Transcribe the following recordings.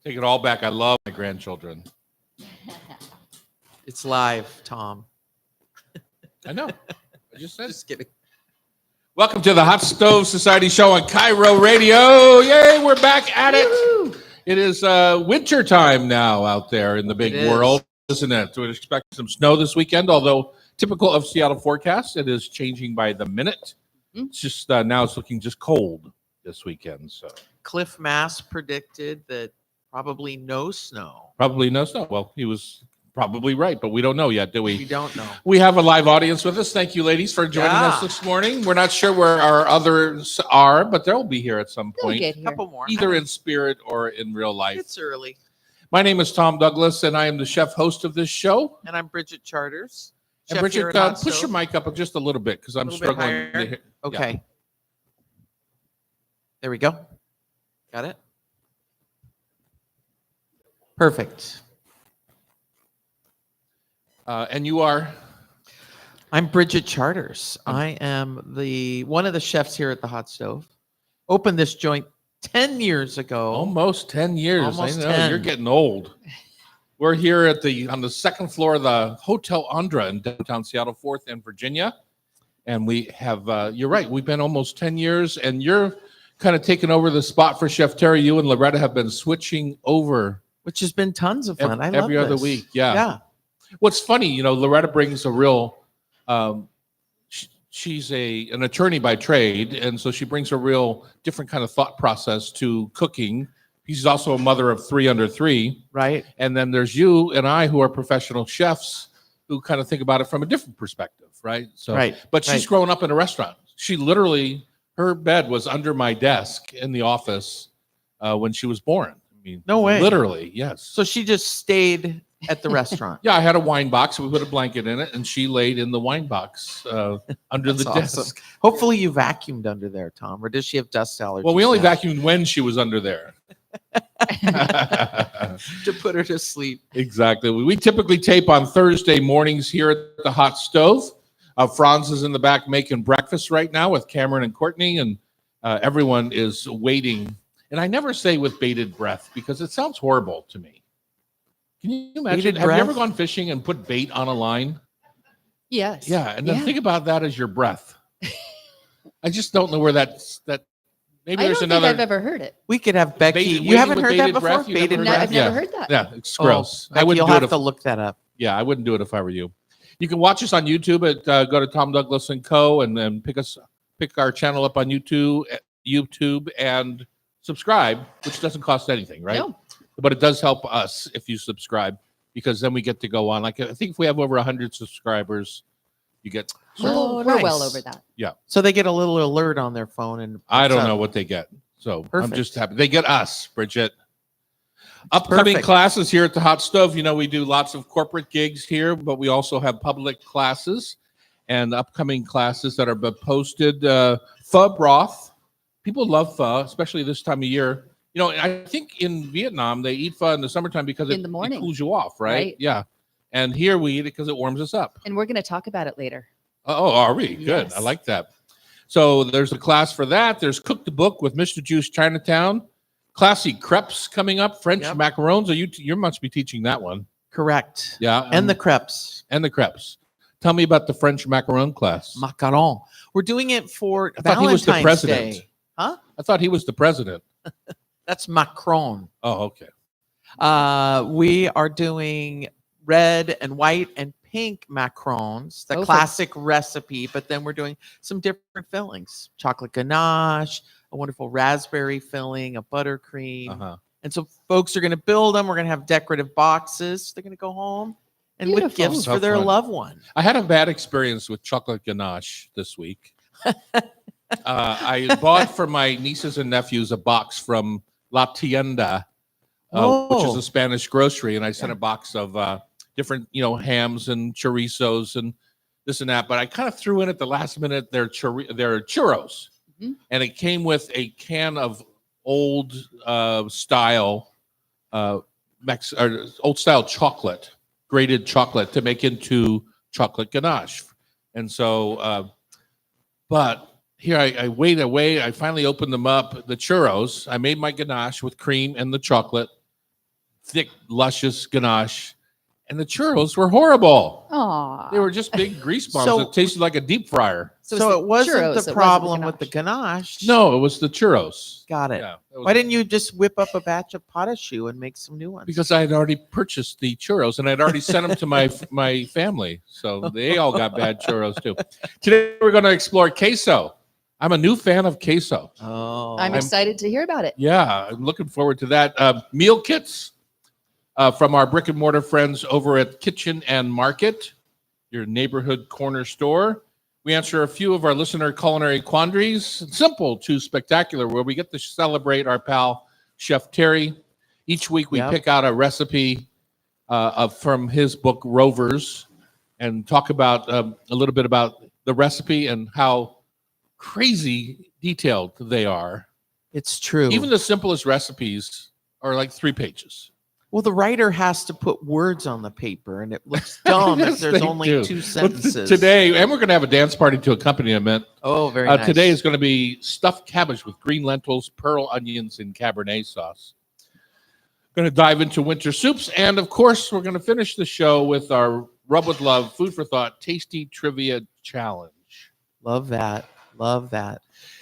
Take it all back. I love my grandchildren. It's live, Tom. I know. I just said. Just kidding. Welcome to the Hot Stove Society show on Cairo Radio. Yay, we're back at it. Woo-hoo. It is winter time now out there in the big world, isn't it? So we expect some snow this weekend, although typical of Seattle forecast, it is changing by the minute. Mm-hmm. It's just now it's looking just cold this weekend. So Cliff Mass predicted that probably no snow. Probably no snow. Well, he was probably right, but we don't know yet, do we? We don't know. We have a live audience with us. Thank you, ladies, for joining us this morning. We're not sure where our others are, but they'll be here at some point. A couple more. Either in spirit or in real life. It's early. My name is Tom Douglas, and I am the chef host of this show. And I'm Bridget Charters. And Bridget, push your mic up just a little bit because I'm struggling. Okay. Yeah. There we go. Got it? Perfect. And you are? I'm Bridget Charters. I am one of the chefs here at the Hot Stove. Opened this joint 10 years ago. Almost 10 years. Almost I know 10. You're getting old. We're here on the second floor of the Hotel Andra in downtown Seattle, 4th and Virginia. And we have, you're right, we've been almost 10 years, and you're kind of taking over the spot for Chef Terry. You and Loretta have been switching over. Which has been tons of fun. Every other week. Yeah. What's funny, Loretta brings a real, she's an attorney by trade, and so she brings a real different kind of thought process to cooking. She's also a mother of 3 under 3. Right. And then there's you and I who are professional chefs who kind of think about it from a different perspective, right? So, right. But she's grown up in a restaurant. She literally, her bed was under my desk in the office when she was born. I mean, no way. Literally, yes. So she just stayed at the restaurant. Yeah, I had a wine box. We put a blanket in it, and she laid in the wine box under the desk. Hopefully you vacuumed under there, Tom, or does she have dust allergies? Well, we only vacuumed when she was under there. To put her to sleep. Exactly. We typically tape on Thursday mornings here at the Hot Stove. Franz is in the back making breakfast right now with Cameron and Courtney, and everyone is waiting. And I never say with bated breath because it sounds horrible to me. Can you imagine? Have you ever gone fishing and put bait on a line? Yes. Yeah, and then think about that as your breath. I just don't know where that. Maybe there's another. I've ever heard it. We could have Becky. You haven't heard that before? Bated No, breath? I've never heard that. Yeah, it's gross. Becky, I wouldn't you'll have to look that up. Yeah, I wouldn't do it if I were you. You can watch us on YouTube at go to Tom Douglas and Co. and then pick our channel up on YouTube and subscribe, which doesn't cost anything, right? No. But it does help us if you subscribe because then we get to go on. Like I think if we have over 100 subscribers, you get. We're well over that. Yeah. So they get a little alert on their phone, and I don't know what they get. So I'm just happy they get us, Bridget. Upcoming classes here at the Hot Stove. We do lots of corporate gigs here, but we also have public classes and upcoming classes that are posted. Pho broth. People love pho, especially this time of year. I think in Vietnam, they eat pho in the summertime because it cools you off, right? Yeah. And here we eat it because it warms us up. And we're going to talk about it later. Oh, are we? Good. Yes. I like that. So there's a class for that. There's Cook the Book with Mr. Juice Chinatown. Classy crepes coming up. French macarons. You must be teaching that one. Correct. Yeah. And the crepes. And the crepes. Tell me about the French macaron class. Macaron. We're doing it for I thought he was the president. Day. Huh? I thought he was the president. That's Macron. Oh, okay. We are doing red and white and pink macarons, the classic recipe, but then we're doing some different fillings. Chocolate ganache, a wonderful raspberry filling, a buttercream. And so folks are going to build them. We're going to have decorative boxes. They're going to go home and with gifts for their loved one. I had a bad experience with chocolate ganache this week. I bought for my nieces and nephews a box from La Tienda, which is a Spanish grocery, and I sent a box of different, hams and chorizos and this and that. But I kind of threw in at the last minute their churros, and it came with a can of old style chocolate, grated chocolate to make into chocolate ganache, and so, but. Here, I wait away. I finally opened them up, the churros. I made my ganache with cream and the chocolate. thick, luscious ganache. And the churros were horrible. Aw. They were just big grease bombs So- that tasted like a deep fryer. So So it wasn't churros, it the wasn't problem with the ganache. ganache. No, it was the churros. Got it. Yeah, it was- Why didn't you just whip up a batch of potash and make some new ones? Because I had already purchased the churros and I'd already sent them to my family. So they all got bad churros too. Today we're going to explore queso. I'm a new fan of queso. Oh, I'm excited to hear about it. Yeah, I'm looking forward to that. Meal kits from our brick and mortar friends over at Kitchen and Market, your neighborhood corner store. We answer a few of our listener culinary quandaries, simple to spectacular, where we get to celebrate our pal, Chef Thierry. Each week we pick out a recipe from his book, Rovers, and talk about a little bit about the recipe and how crazy detailed they are. it's true. Even the simplest recipes are like 3 pages. Well, the writer has to put words on the paper, and it looks dumb if Yes, there's they only do. 2 Well, sentences. today, and we're going to have a dance party to accompaniment. Oh, very nice. Today is going to be stuffed cabbage with green lentils, pearl onions, and Cabernet sauce. Going to dive into winter soups. And of course, we're going to finish the show with our Rub with Love, Food for Thought, Tasty Trivia Challenge. Love that. Love that.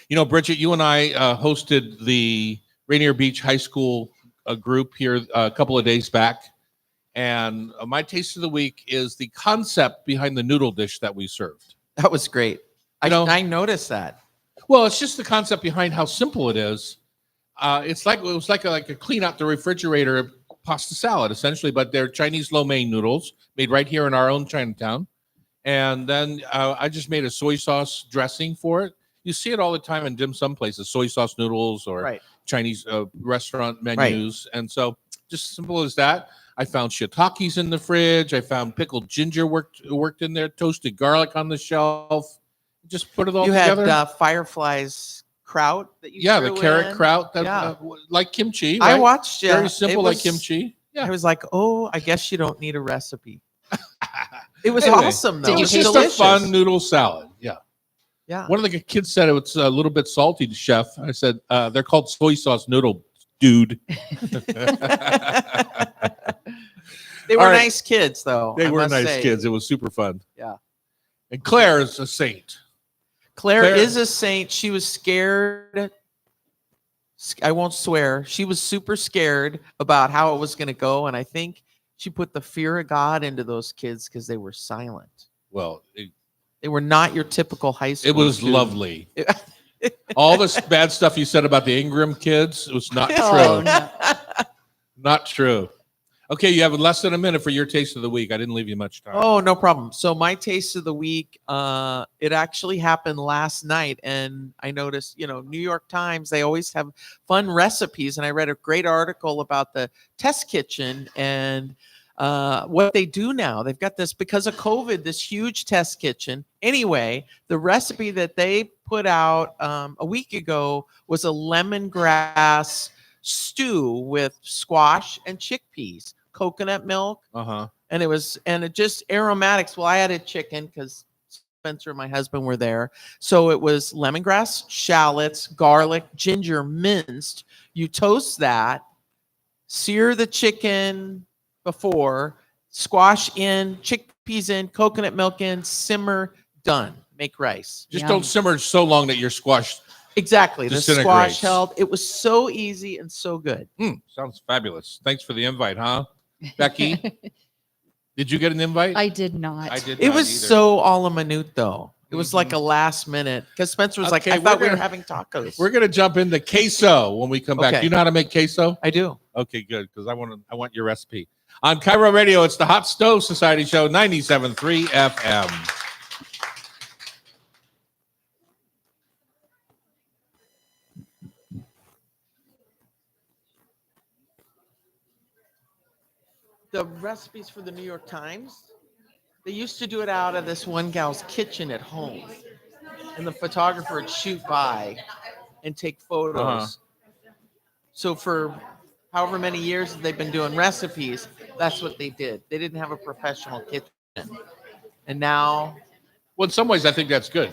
You know, Bridget, you and I hosted the Rainier Beach High School group here a couple of days back. And my taste of the week is the concept behind the noodle dish that we served. That was great. I noticed that. Well, it's just the concept behind how simple it is. It was like a clean out the refrigerator pasta salad, essentially, but they're Chinese lo mein noodles made right here in our own Chinatown. And then I just made a soy sauce dressing for it. You see it all the time in dim sum places, soy sauce noodles or Right. Chinese restaurant menus. And so just simple as that. I found shiitakes in the fridge. I found pickled ginger worked in there, toasted garlic on the shelf. Just put it all You together. had Firefly's kraut that you Yeah, the threw carrot in. kraut, that, Yeah. like kimchi. I Right? watched it. Very simple, It like was- kimchi. Yeah, I was like, oh, I guess you don't need a recipe. It was Anyway, awesome, though. Did it you was taste just delicious? a fun noodle salad. Yeah. Yeah. One of the kids said it was a little bit salty, chef. I said they're called soy sauce noodle, dude. They were All right. nice kids, though. They I were must nice say. kids. It was super fun. Yeah. And Claire is a saint. Claire Claire- is a saint. She was scared. I won't swear. She was super scared about how it was going to go. And I think she put the fear of God into those kids because they were silent. Well, They were not your typical high school. it was student. lovely. All this bad stuff you said about the Ingram kids, it was not true. Oh, no. Not true. Okay, you have less than a minute for your taste of the week. I didn't leave you much time. Oh, no problem. So my taste of the week, it actually happened last night, and I noticed, New York Times, they always have fun recipes, and I read a great article about the test kitchen and what they do now. They've got this, because of COVID, this huge test kitchen. Anyway, the recipe that they put out a week ago was a lemongrass stew with squash and chickpeas, coconut milk, Uh-huh. and it just aromatics. Well, I added chicken because Spencer and my husband were there. So it was lemongrass, shallots, garlic, ginger minced. You toast that, sear the chicken before, squash in, chickpeas in, coconut milk in, simmer, done. Make rice. Just Yum. don't simmer so long that you're squashed. Exactly. The Disintegrates. squash held. It was so easy and so good. Sounds fabulous. Thanks for the invite, huh? Becky, did you get an invite? I did not. I did It not was either. so a la minute, though. It was like a last minute because Spencer was like, Okay, I thought we're we were gonna- having tacos. We're going to jump into queso when we come back. Okay. Do you know how to make queso? I do. Okay, good, because I want your recipe. On Cairo Radio, it's the Hot Stove Society Show, 97.3 FM. The recipes for the New York Times, they used to do it out of this one gal's kitchen at home. And the photographer would shoot by and take photos. Uh-huh. So for however many years they've been doing recipes, that's what they did. They didn't have a professional kitchen. And now, Well, in some ways, I think that's good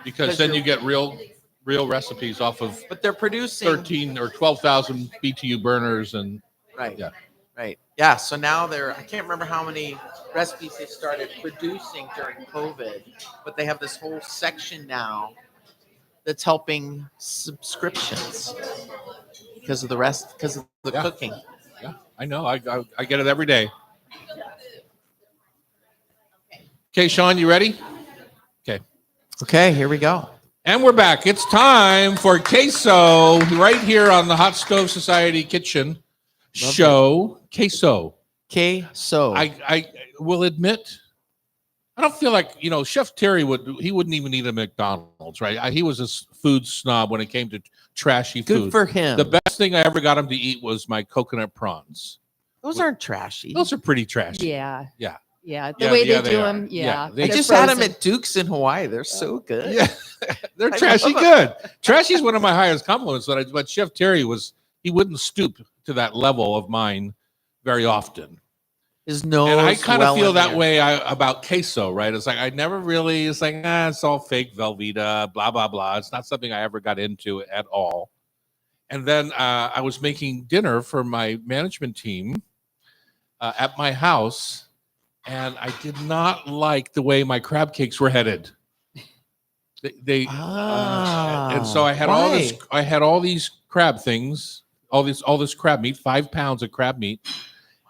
because Because then you're- you get real recipes off of but they're producing. 13 or 12,000 BTU burners, and Right. Yeah. Right. Yeah. So now I can't remember how many recipes they started producing during COVID, but they have this whole section now that's helping subscriptions because of because of the cooking. Yeah, I know. I get it every day. Okay, Sean, you ready? Okay. Okay, here we go. And we're back. It's time for queso right here on the Hot Stove Society Kitchen show. Queso. Queso. I will admit, I don't feel like, Chef Thierry wouldn't even eat a McDonald's, right? He was a food snob when it came to trashy food. Good for him. The best thing I ever got him to eat was my coconut prawns. Those aren't trashy. Those are pretty trashy. Yeah. Yeah. Yeah. The way they do them. Yeah. They I They're just had them frozen. at Duke's in Hawaii. They're so good. Yeah. They're I trashy love good. Trashy is one of my highest compliments, but Chef Thierry he wouldn't stoop to that level of mine very often. His nose. And I kind of feel that there. way about queso, right? It's like it's like, it's all fake Velveeta, blah, blah, blah. It's not something I ever got into at all. And then I was making dinner for my management team at my house, and I did not like the way my crab cakes were headed. And so I had all these crab things, all this crab meat, 5 pounds of crab meat.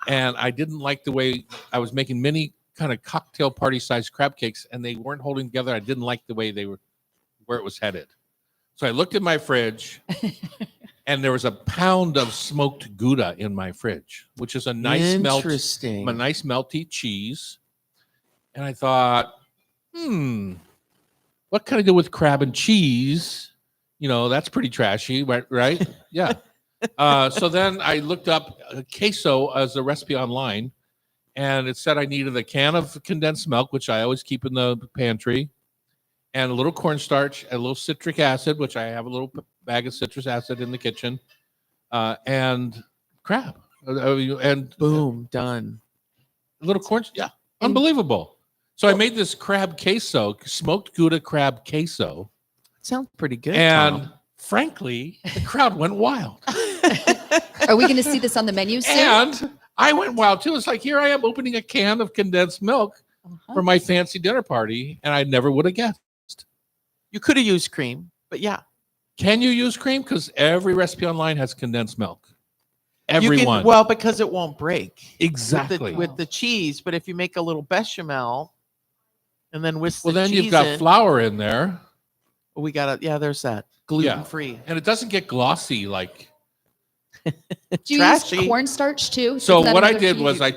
And I didn't like the way I was making mini kind of cocktail party sized crab cakes, and they weren't holding together. I didn't like the way where it was headed. So I looked in my fridge, and there was a pound of smoked Gouda in my fridge, which is a nice melty cheese. And I thought, what can I do with crab and cheese? That's pretty trashy, right? Yeah. So then I looked up queso as a recipe online, and it said I needed a can of condensed milk, which I always keep in the pantry, and a little cornstarch, a little citric acid, which I have a little bag of citrus acid in the kitchen, and crab. And boom, done. A little corn. Yeah. Unbelievable. So I made this crab queso, smoked Gouda crab queso. Sounds pretty good. And Tom. frankly, the crowd went wild. Are we going to see this on the menu soon? And I went wild too. It's like, here I am opening a can of condensed milk for my fancy dinner party, and I never would have guessed. You could have used cream, but yeah. Can you use cream? Because every recipe online has condensed milk. Everyone. Well, because it won't break. Exactly. With the cheese, but if you make a little bechamel and then whisk the then cheese you've got flour in there. We got there's that. Gluten-free. And it doesn't get glossy like Do you use cornstarch too? So what I did was I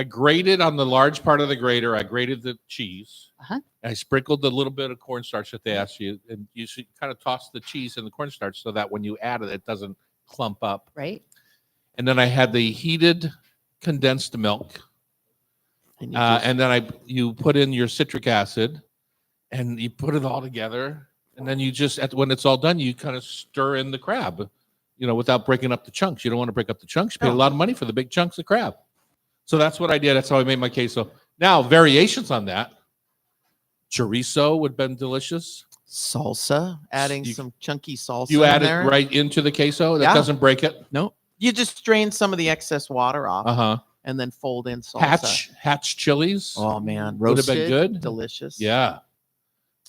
grated on the large part of the grater. I grated the cheese. And I sprinkled a little bit of cornstarch that they asked you, and you should kind of toss the cheese in the cornstarch so that when you add it, it doesn't clump up. Right. And then I had the heated condensed milk, and then you put in your citric acid, and you put it all together, and then you just when it's all done, you kind of stir in the crab. Without breaking up the chunks. You don't want to break up the chunks. You pay a lot of money for the big chunks of crab. So that's what I did. That's how I made my queso. Now, variations on that. Chorizo would have been delicious. Salsa, adding some chunky salsa. You add it right into the queso. That doesn't break it. No. You just drain some of the excess water off. And then fold in salsa. Hatch chilies. Oh, man. Roasted. Would have been good. Delicious. Yeah.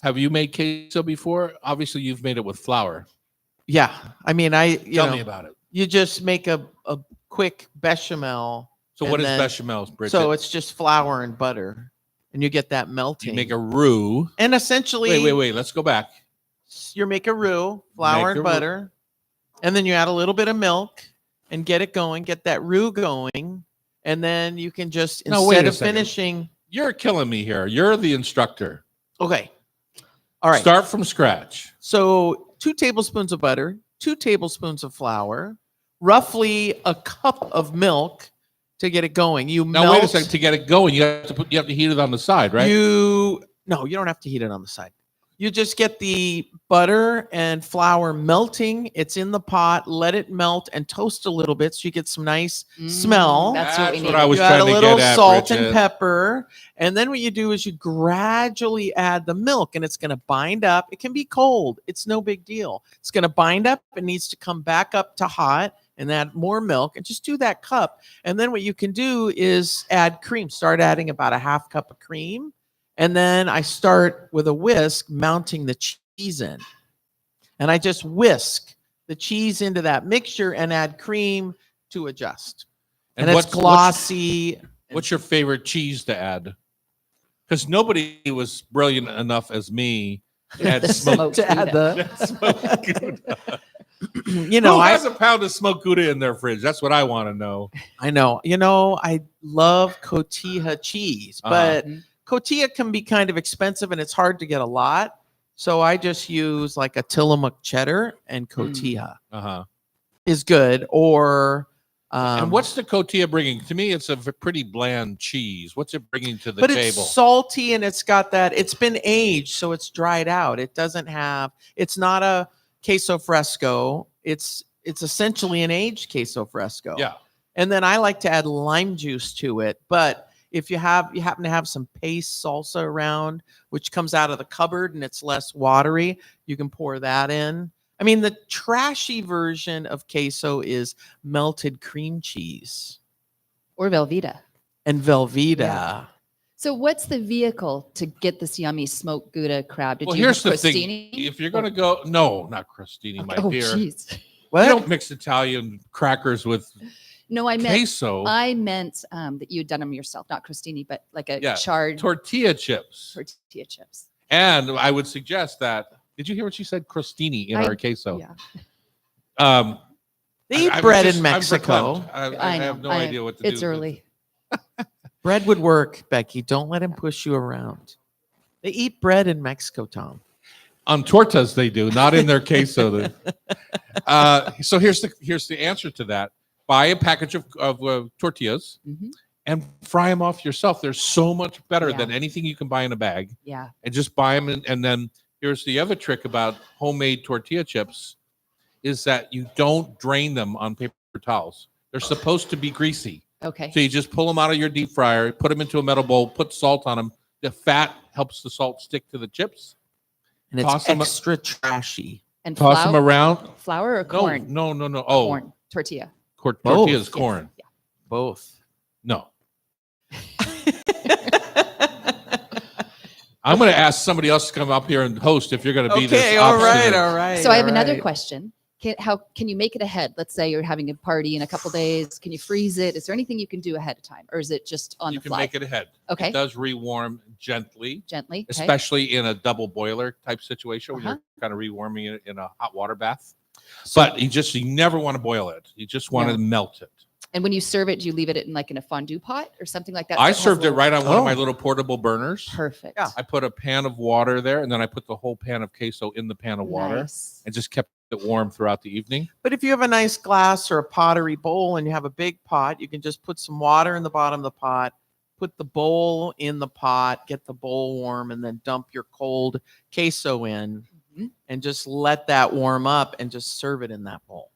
Have you made queso before? Obviously, you've made it with flour. Yeah, I mean, Tell me about it. You just make a quick bechamel. So what is bechamel, Bridget? So it's just flour and butter, and you get that melting. You make a roux. And essentially... Wait. Let's go back. You make a roux, flour and butter, and then you add a little bit of milk and get it going, get that roux going, and then you can just, instead of finishing... You're killing me here. You're the instructor. Okay. All right. Start from scratch. So... 2 tablespoons of butter, 2 tablespoons of flour, roughly a cup of milk to get it going. Wait a second. To get it going, you have to heat it on the side, right? No, you don't have to heat it on the side. You just get the butter and flour melting. It's in the pot. Let it melt and toast a little bit so you get some nice smell. That's what we need. I was you add trying a to little get at, salt Bridget. and pepper. And then what you do is you gradually add the milk, and it's going to bind up. It can be cold. It's no big deal. It's going to bind up. It needs to come back up to hot. and add more milk and just do that cup. And then what you can do is add cream. Start adding about a half cup of cream. And then I start with a whisk mounting the cheese in. And I just whisk the cheese into that mixture and add cream to adjust. And it's glossy. What's your favorite cheese to add? Because nobody was brilliant enough as me to add smoked to add smoked Gouda. Who has a pound of smoked Gouda in their fridge? That's what I want to know. I know. I love cotija cheese, but cotija can be kind of expensive and it's hard to get a lot. So I just use like a Tillamook cheddar, and cotija is good. Or and what's the cotija bringing? To me, it's a pretty bland cheese. What's it bringing to the table? It's salty and it's got that. It's been aged, so it's dried out. It doesn't have. It's not a queso fresco. It's essentially an aged queso fresco. Yeah. And then I like to add lime juice to it. But if you happen to have some paste salsa around, which comes out of the cupboard and it's less watery, you can pour that in. I mean, the trashy version of queso is melted cream cheese. Or Velveeta. And Velveeta. Yeah. So what's the vehicle to get this yummy smoked Gouda crab? Well, here's the thing. If you're going to go, no, not crostini, my dear. Geez. What? You don't mix Italian crackers with queso. I meant that you had done them yourself, not crostini, but like a charred tortilla chips. Tortilla chips. And I would suggest that. Did you hear what she said? Crostini in our queso. Yeah. They eat bread in Mexico. I have no idea what to do. It's early. Bread would work, Becky. Don't let him push you around. They eat bread in Mexico, Tom. On tortas, they do, not in their queso. So here's the answer to that. Buy a package of tortillas and fry them off yourself. They're so much better than anything you can buy in a bag. Yeah. And just buy them. And then here's the other trick about homemade tortilla chips is that you don't drain them on paper towels. They're supposed to be greasy. Okay. So you just pull them out of your deep fryer, put them into a metal bowl, put salt on them. The fat helps the salt stick to the chips. And it's extra trashy. And toss them around. Flour or corn? No. Oh, corn. Tortilla. Tortilla is corn. Yeah. Both. No. I'm going to ask somebody else to come up here and host if you're going to be this. Okay, all right. So I have another question. How can you make it ahead? Let's say you're having a party in a couple days. Can you freeze it? Is there anything you can do ahead of time, or is it just on the fly? You can make it ahead. Okay. It does rewarm gently. Gently. Okay. Especially in a double boiler type situation when you're kind of rewarming it in a hot water bath. But you never want to boil it. You just want to melt it. And when you serve it, do you leave it in a fondue pot or something like that? I served it right on one of my little portable burners. Perfect. Yeah. I put a pan of water there, and then I put the whole pan of queso in the pan of water and just kept it warm throughout the evening. But if you have a nice glass or a pottery bowl and you have a big pot, you can just put some water in the bottom of the pot, put the bowl in the pot, get the bowl warm, and then dump your cold queso in and just let that warm up and just serve it in that bowl.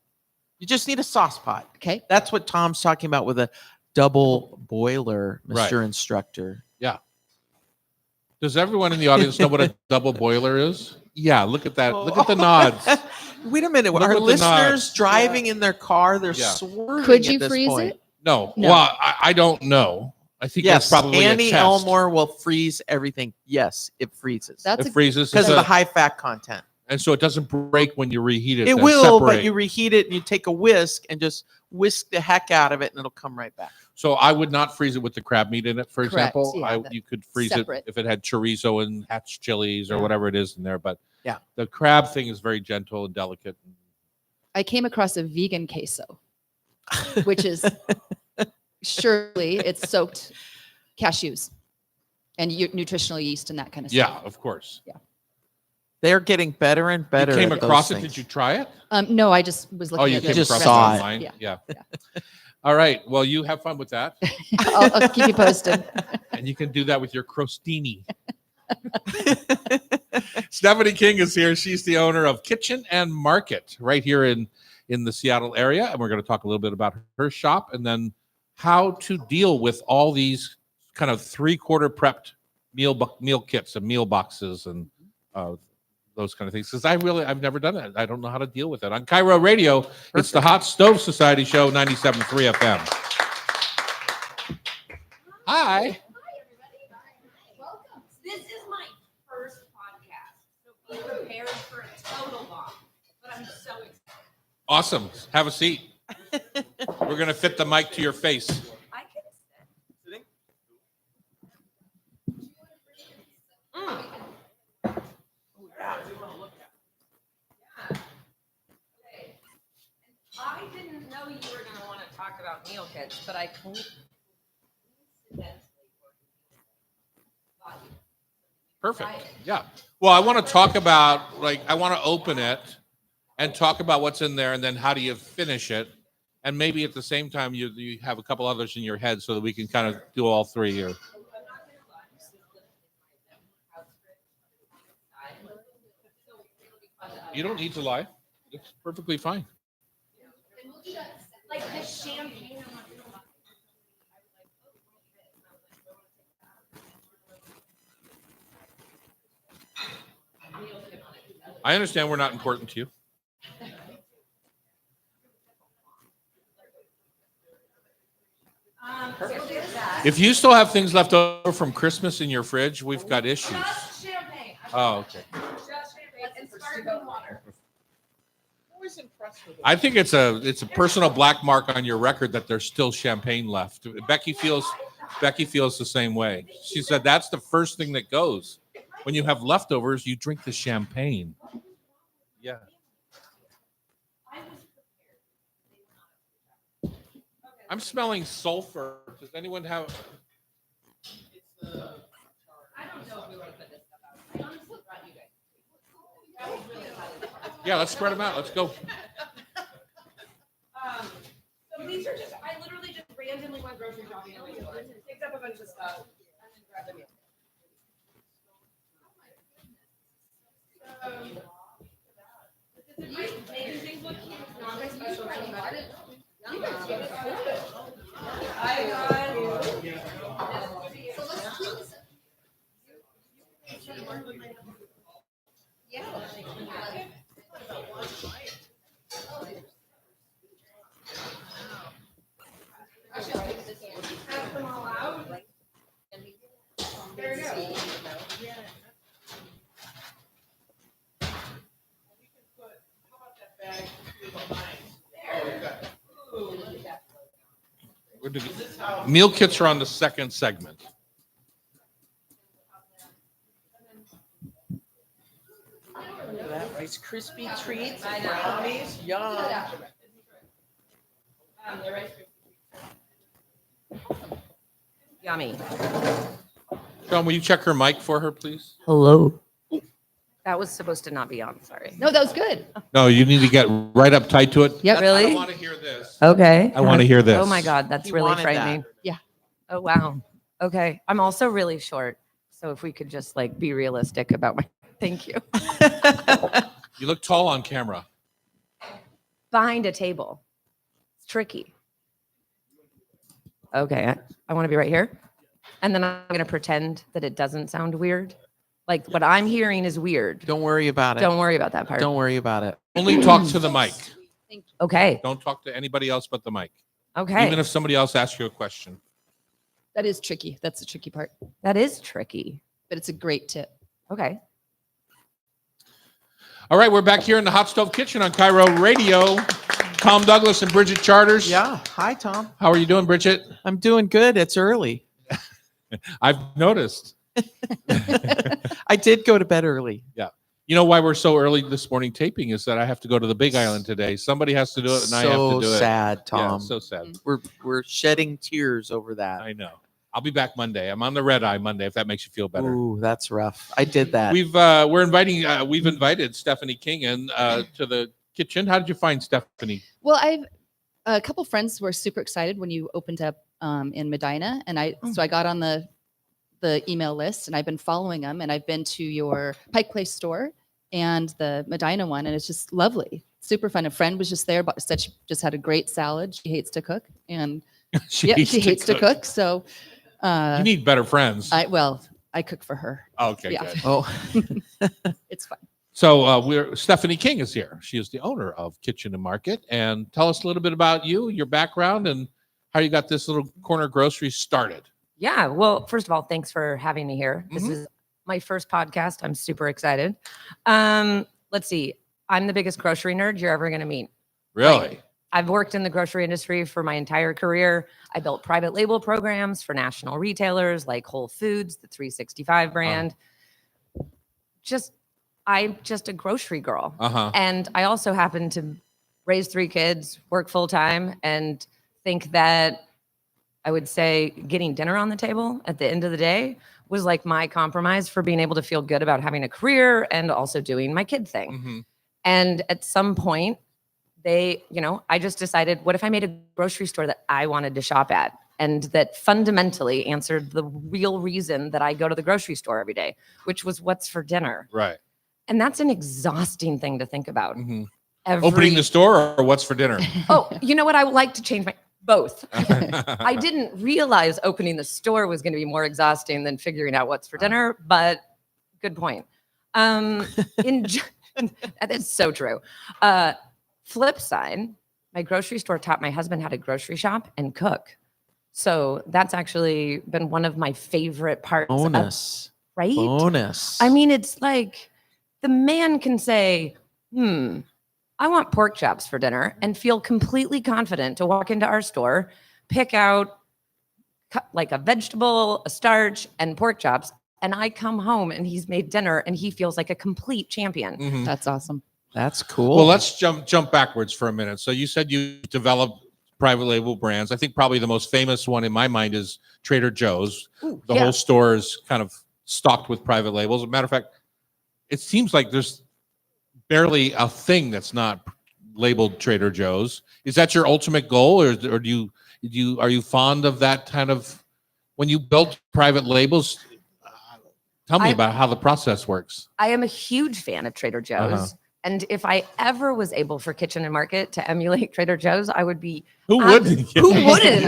You just need a sauce pot. Okay. That's what Tom's talking about with a double boiler, Mr. Instructor. Yeah. Does everyone in the audience know what a double boiler is? Yeah, look at that. Look at the nods. Wait a minute. Our listeners driving in their car, they're swerving. Could you freeze it? No. Well, I don't know. I think that's probably Annie a test. Elmore will freeze everything. Yes, it freezes. It freezes because of the high fat content. And so it doesn't break when you reheat it. It will, but you reheat it and you take a whisk and just whisk the heck out of it and it'll come right back. So I would not freeze it with the crab meat in it, for example. Yeah, you could freeze it if it had chorizo and hatch chilies or whatever it is in there. But the crab thing is very gentle and delicate. I came across a vegan queso, which is surely it's soaked cashews and nutritional yeast and that kind of stuff. Yeah, of course. Yeah. They're getting better and better. You came across it. Did you try it? No, I just was looking at it. You just saw it online. Yeah. All right. Well, you have fun with that. I'll keep you posted. And you can do that with your crostini. Stephanie King is here. She's the owner of Kitchen and Market right here in the Seattle area. And we're going to talk a little bit about her shop and then how to deal with all these kind of 3-quarter prepped meal kits and meal boxes and those kind of things because I've never done that. I don't know how to deal with it. On Cairo Radio, it's the Hot Stove Society Show, 97.3 FM. Hi. Hi, everybody. Welcome. This is my first podcast, so be prepared for a total bomb. But I'm so excited. Awesome. Have a seat. We're going to fit the mic to your face. I can sit. Sitting? Mm. I didn't know you were going to want to talk about meal kits, but I Perfect. Yeah. Well, I want to talk about, I want to open it and talk about what's in there and then how do you finish it. And maybe at the same time, you have a couple others in your head so that we can kind of do all three here. You don't need to lie. It's perfectly fine. like the champagne. I understand we're not important to you. If you still have things left over from Christmas in your fridge, we've got issues. Just champagne. Oh, okay. Just champagne and sparkling water. Always impressed with it. I think it's a personal black mark on your record that there's still champagne left. Becky feels the same way. She said that's the first thing that goes. When you have leftovers, you drink the champagne. Yeah. I'm smelling sulfur. Does anyone have? I don't know if we want to put this stuff out. I honestly brought you guys. That was really exciting. Yeah, let's spread them out. Let's go. So these are just, I literally just randomly went grocery shopping and picked up a bunch of stuff and then grabbed them in. Making things look cute. It's not my specialty. I got you. Pass them all out. There you go. Meal kits are on the second segment. Look at that. Rice Krispie treats, brownies, yum. Yummy. John, will you check her mic for her, please? Hello. That was supposed to not be on, sorry. No, that was good. No, you need to get right up tight to it. Yep. I Really? don't want to hear this. Okay. I want to hear this. Oh my God, that's He really wanted frightening. that. Yeah. Oh, wow. Okay. I'm also really short. So if we could just like be realistic about my, thank you. You look tall on camera. Behind a table. It's tricky. Okay. I want to be right here. And then I'm going to pretend that it doesn't sound weird. Like what I'm hearing is weird. Don't worry about it. Don't worry about that part. Don't worry about it. Only talk to the mic. Okay. Don't talk to anybody else but the mic. Okay. Even if somebody else asks you a question. That is tricky. That's the tricky part, That is tricky. but it's a great tip. Okay. All right, we're back here in the Hot Stove Kitchen on Cairo Radio. Tom Douglas and Bridget Charters. Yeah. Hi, Tom. How are you doing, Bridget? I'm doing good. It's early. I've noticed. I did go to bed early. You know why we're so early this morning taping is that I have to go to the Big Island today. Somebody has to do it, and I have to do it. So sad, Tom. Yeah, so sad. We're shedding tears over that. I know. I'll be back Monday. I'm on the red eye Monday, if that makes you feel better. Ooh, that's rough. I did that. We've invited Stephanie King in to the kitchen. How did you find Stephanie? Well, a couple friends were super excited when you opened up in Medina, and so I got on the email list, and I've been following them, and I've been to your Pike Place store and the Medina one, and it's just lovely, super fun. A friend was just there, but said she just had a great salad. She hates to cook, and she hates to cook. So You need better friends. I cook for her. Okay, Yeah. good. Oh, It's fun. So Stephanie King is here. She is the owner of Kitchen and Market. And tell us a little bit about you, your background, and how you got this little corner grocery started. Yeah. Well, first of all, thanks for having me here. This is my first podcast. I'm super excited. Let's see. I'm the biggest grocery nerd you're ever going to meet. Really? I've worked in the grocery industry for my entire career. I built private label programs for national retailers like Whole Foods, the 365 brand. I'm just a grocery girl. And I also happen to raise 3 kids, work full time, and think that I would say getting dinner on the table at the end of the day was like my compromise for being able to feel good about having a career and also doing my kid thing. And at some point, I just decided, what if I made a grocery store that I wanted to shop at and that fundamentally answered the real reason that I go to the grocery store every day, which was what's for dinner. Right. And that's an exhausting thing to think about. Opening the store or what's for dinner? Oh, you know what? I would like to change both. I didn't realize opening the store was going to be more exhausting than figuring out what's for dinner, but good point. That is so true. Flip side, my grocery store taught my husband how to grocery shop and cook. So that's actually been one of my favorite parts. Bonus. Right? Bonus. I mean, it's like the man can say, I want pork chops for dinner and feel completely confident to walk into our store, pick out like a vegetable, a starch, and pork chops. And I come home and he's made dinner and he feels like a complete champion. That's awesome. That's cool. Well, let's jump backwards for a minute. So you said you developed private label brands. I think probably the most famous one in my mind is Trader Joe's. The whole store is kind of stocked with private labels. As a matter of fact, it seems like there's barely a thing that's not labeled Trader Joe's. Is that your ultimate goal, or are you fond of that kind of when you built private labels? Tell me about how the process works. I am a huge fan of Trader Joe's. And if I ever was able for Kitchen and Market to emulate Trader Joe's, I would be. Who wouldn't? Who wouldn't?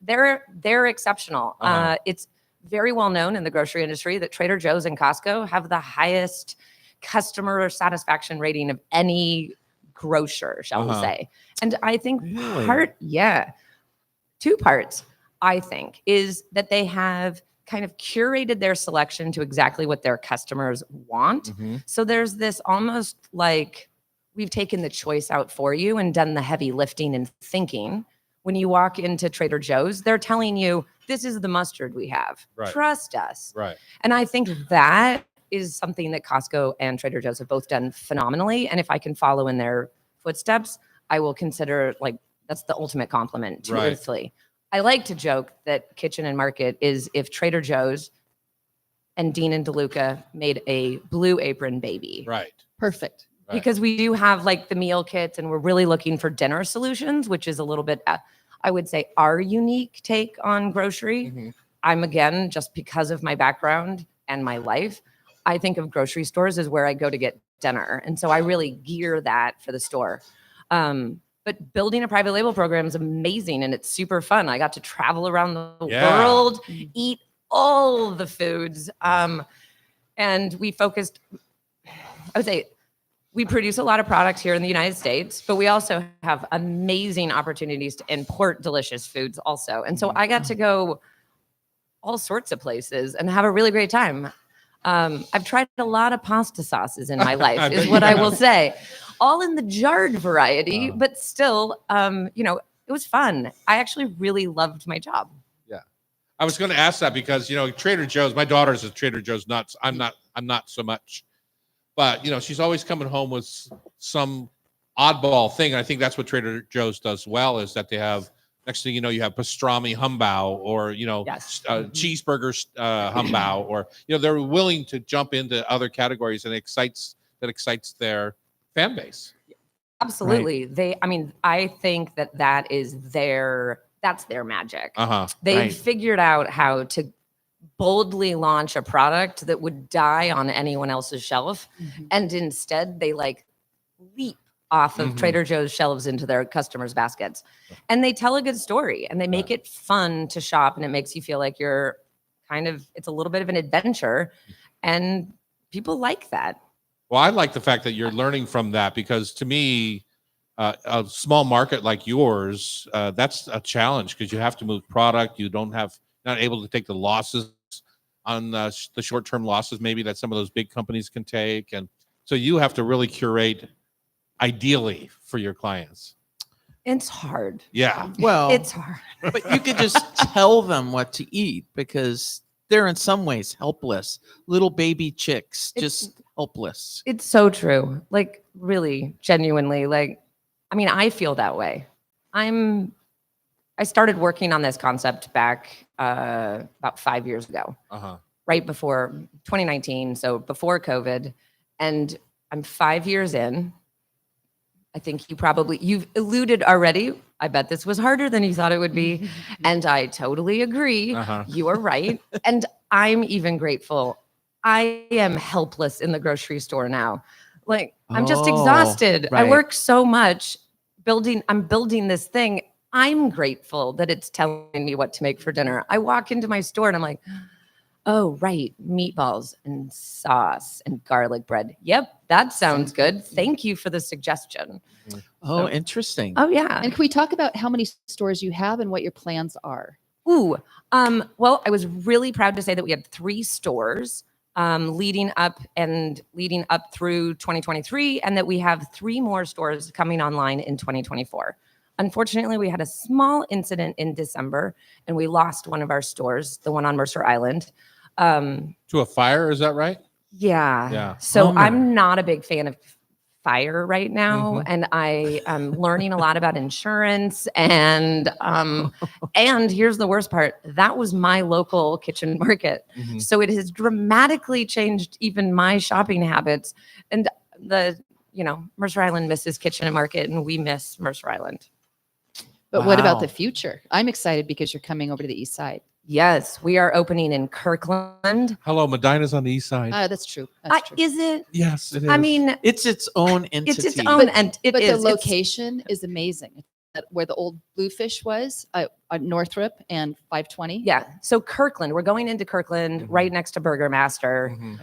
They're exceptional. It's very well known in the grocery industry that Trader Joe's and Costco have the highest customer satisfaction rating of any grocer, shall we say. And I think 2 parts, I think, is that they have kind of curated their selection to exactly what their customers want. So there's this almost like we've taken the choice out for you and done the heavy lifting and thinking. When you walk into Trader Joe's, they're telling you, this is the mustard we have. Right. Trust us. Right. And I think that is something that Costco and Trader Joe's have both done phenomenally. And if I can follow in their footsteps, I will consider that's the ultimate compliment, truthfully. I like to joke that Kitchen and Market is if Trader Joe's and Dean and DeLuca made a Blue Apron baby. Right. Perfect. Right. Because we do have the meal kits and we're really looking for dinner solutions, which is a little bit, I would say, our unique take on grocery. I'm, again, just because of my background and my life, I think of grocery stores as where I go to get dinner. And so I really gear that for the store. But building a private label program is amazing and it's super fun. I got to travel around the world, eat all the foods. And we focused, I would say, we produce a lot of products here in the United States, but we also have amazing opportunities to import delicious foods also. And so I got to go all sorts of places and have a really great time. I've tried a lot of pasta sauces in my life, is what I will say. All in the jarred variety, but still, it was fun. I actually really loved my job. Yeah. I was going to ask that because, Trader Joe's, my daughter's a Trader Joe's nuts. I'm not so much. But, she's always coming home with some oddball thing. And I think that's what Trader Joe's does well is that they have, next thing you know, you have pastrami humbao or, cheeseburger humbao or, they're willing to jump into other categories and excites their fan base. Absolutely. Right. I think that is that's their magic. They've figured out how to boldly launch a product that would die on anyone else's shelf. And instead they leap off of Trader Joe's shelves into their customers' baskets. And they tell a good story and they make it fun to shop and it makes you feel like you're it's a little bit of an adventure and people like that. Well, I like the fact that you're learning from that because to me, a small market like yours, that's a challenge because you have to move product. You not able to take the losses on the short-term losses maybe that some of those big companies can take. And so you have to really curate ideally for your clients. It's hard. Yeah. Well, It's hard. but you could just tell them what to eat because they're in some ways helpless. Little baby chicks, just helpless. It's so true. Like really, genuinely. Like, I mean, I feel that way. I started working on this concept back about 5 years ago, right before 2019. So before COVID, and I'm 5 years in. I think you've alluded already. I bet this was harder than you thought it would be. And I totally agree. You are right. And I'm even grateful. I am helpless in the grocery store now. Like, I'm just exhausted. Right. I work so much I'm building this thing. I'm grateful that it's telling me what to make for dinner. I walk into my store and I'm like, oh, right. Meatballs and sauce and garlic bread. Yep. That sounds good. Thank you for the suggestion. Oh, interesting. Oh, yeah. And can we talk about how many stores you have and what your plans are? Ooh. Well, I was really proud to say that we had 3 stores leading up through 2023, and that we have 3 more stores coming online in 2024. Unfortunately, we had a small incident in December, and we lost one of our stores, the one on Mercer Island. To a fire, is that right? Yeah. Yeah. So Bummer. I'm not a big fan of fire right now, and I am learning a lot about insurance. And here's the worst part: that was my local kitchen market, so it has dramatically changed even my shopping habits. And Mercer Island misses Kitchen and Market, and we miss Mercer Island. But what about Wow. the future? I'm excited because you're coming over to the east side. Yes, we are opening in Kirkland. Hello, Medina's on the east side. That's true. That's true. Is it? Yes, it is. I mean, It's its own entity. it's its own, and it but is. the location is amazing. Where the old Bluefish was, on Northrop and 520. Yeah. So Kirkland, we're going into Kirkland right next to Burgermaster.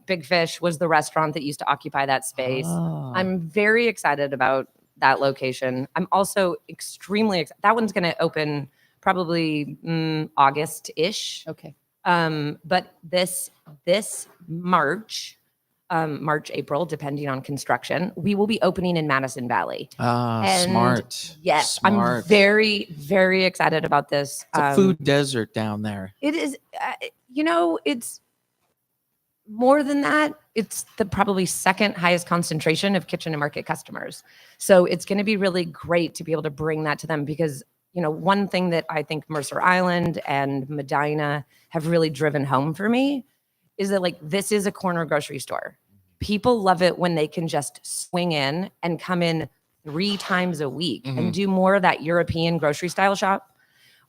Big Fish was the restaurant that used to occupy that space. Oh. I'm very excited about that location. I'm also extremely excited. That one's going to open probably August-ish. Okay. But this March, April, depending on construction, we will be opening in Madison Valley. And Smart. Yes, Smart. I'm very, very excited about this. It's a food desert down there. It is, it's more than that. It's the probably second highest concentration of Kitchen and Market customers. So it's going to be really great to be able to bring that to them because, one thing that I think Mercer Island and Medina have really driven home for me is that this is a corner grocery store. People love it when they can just swing in and come in 3 times a week and do more of that European grocery style shop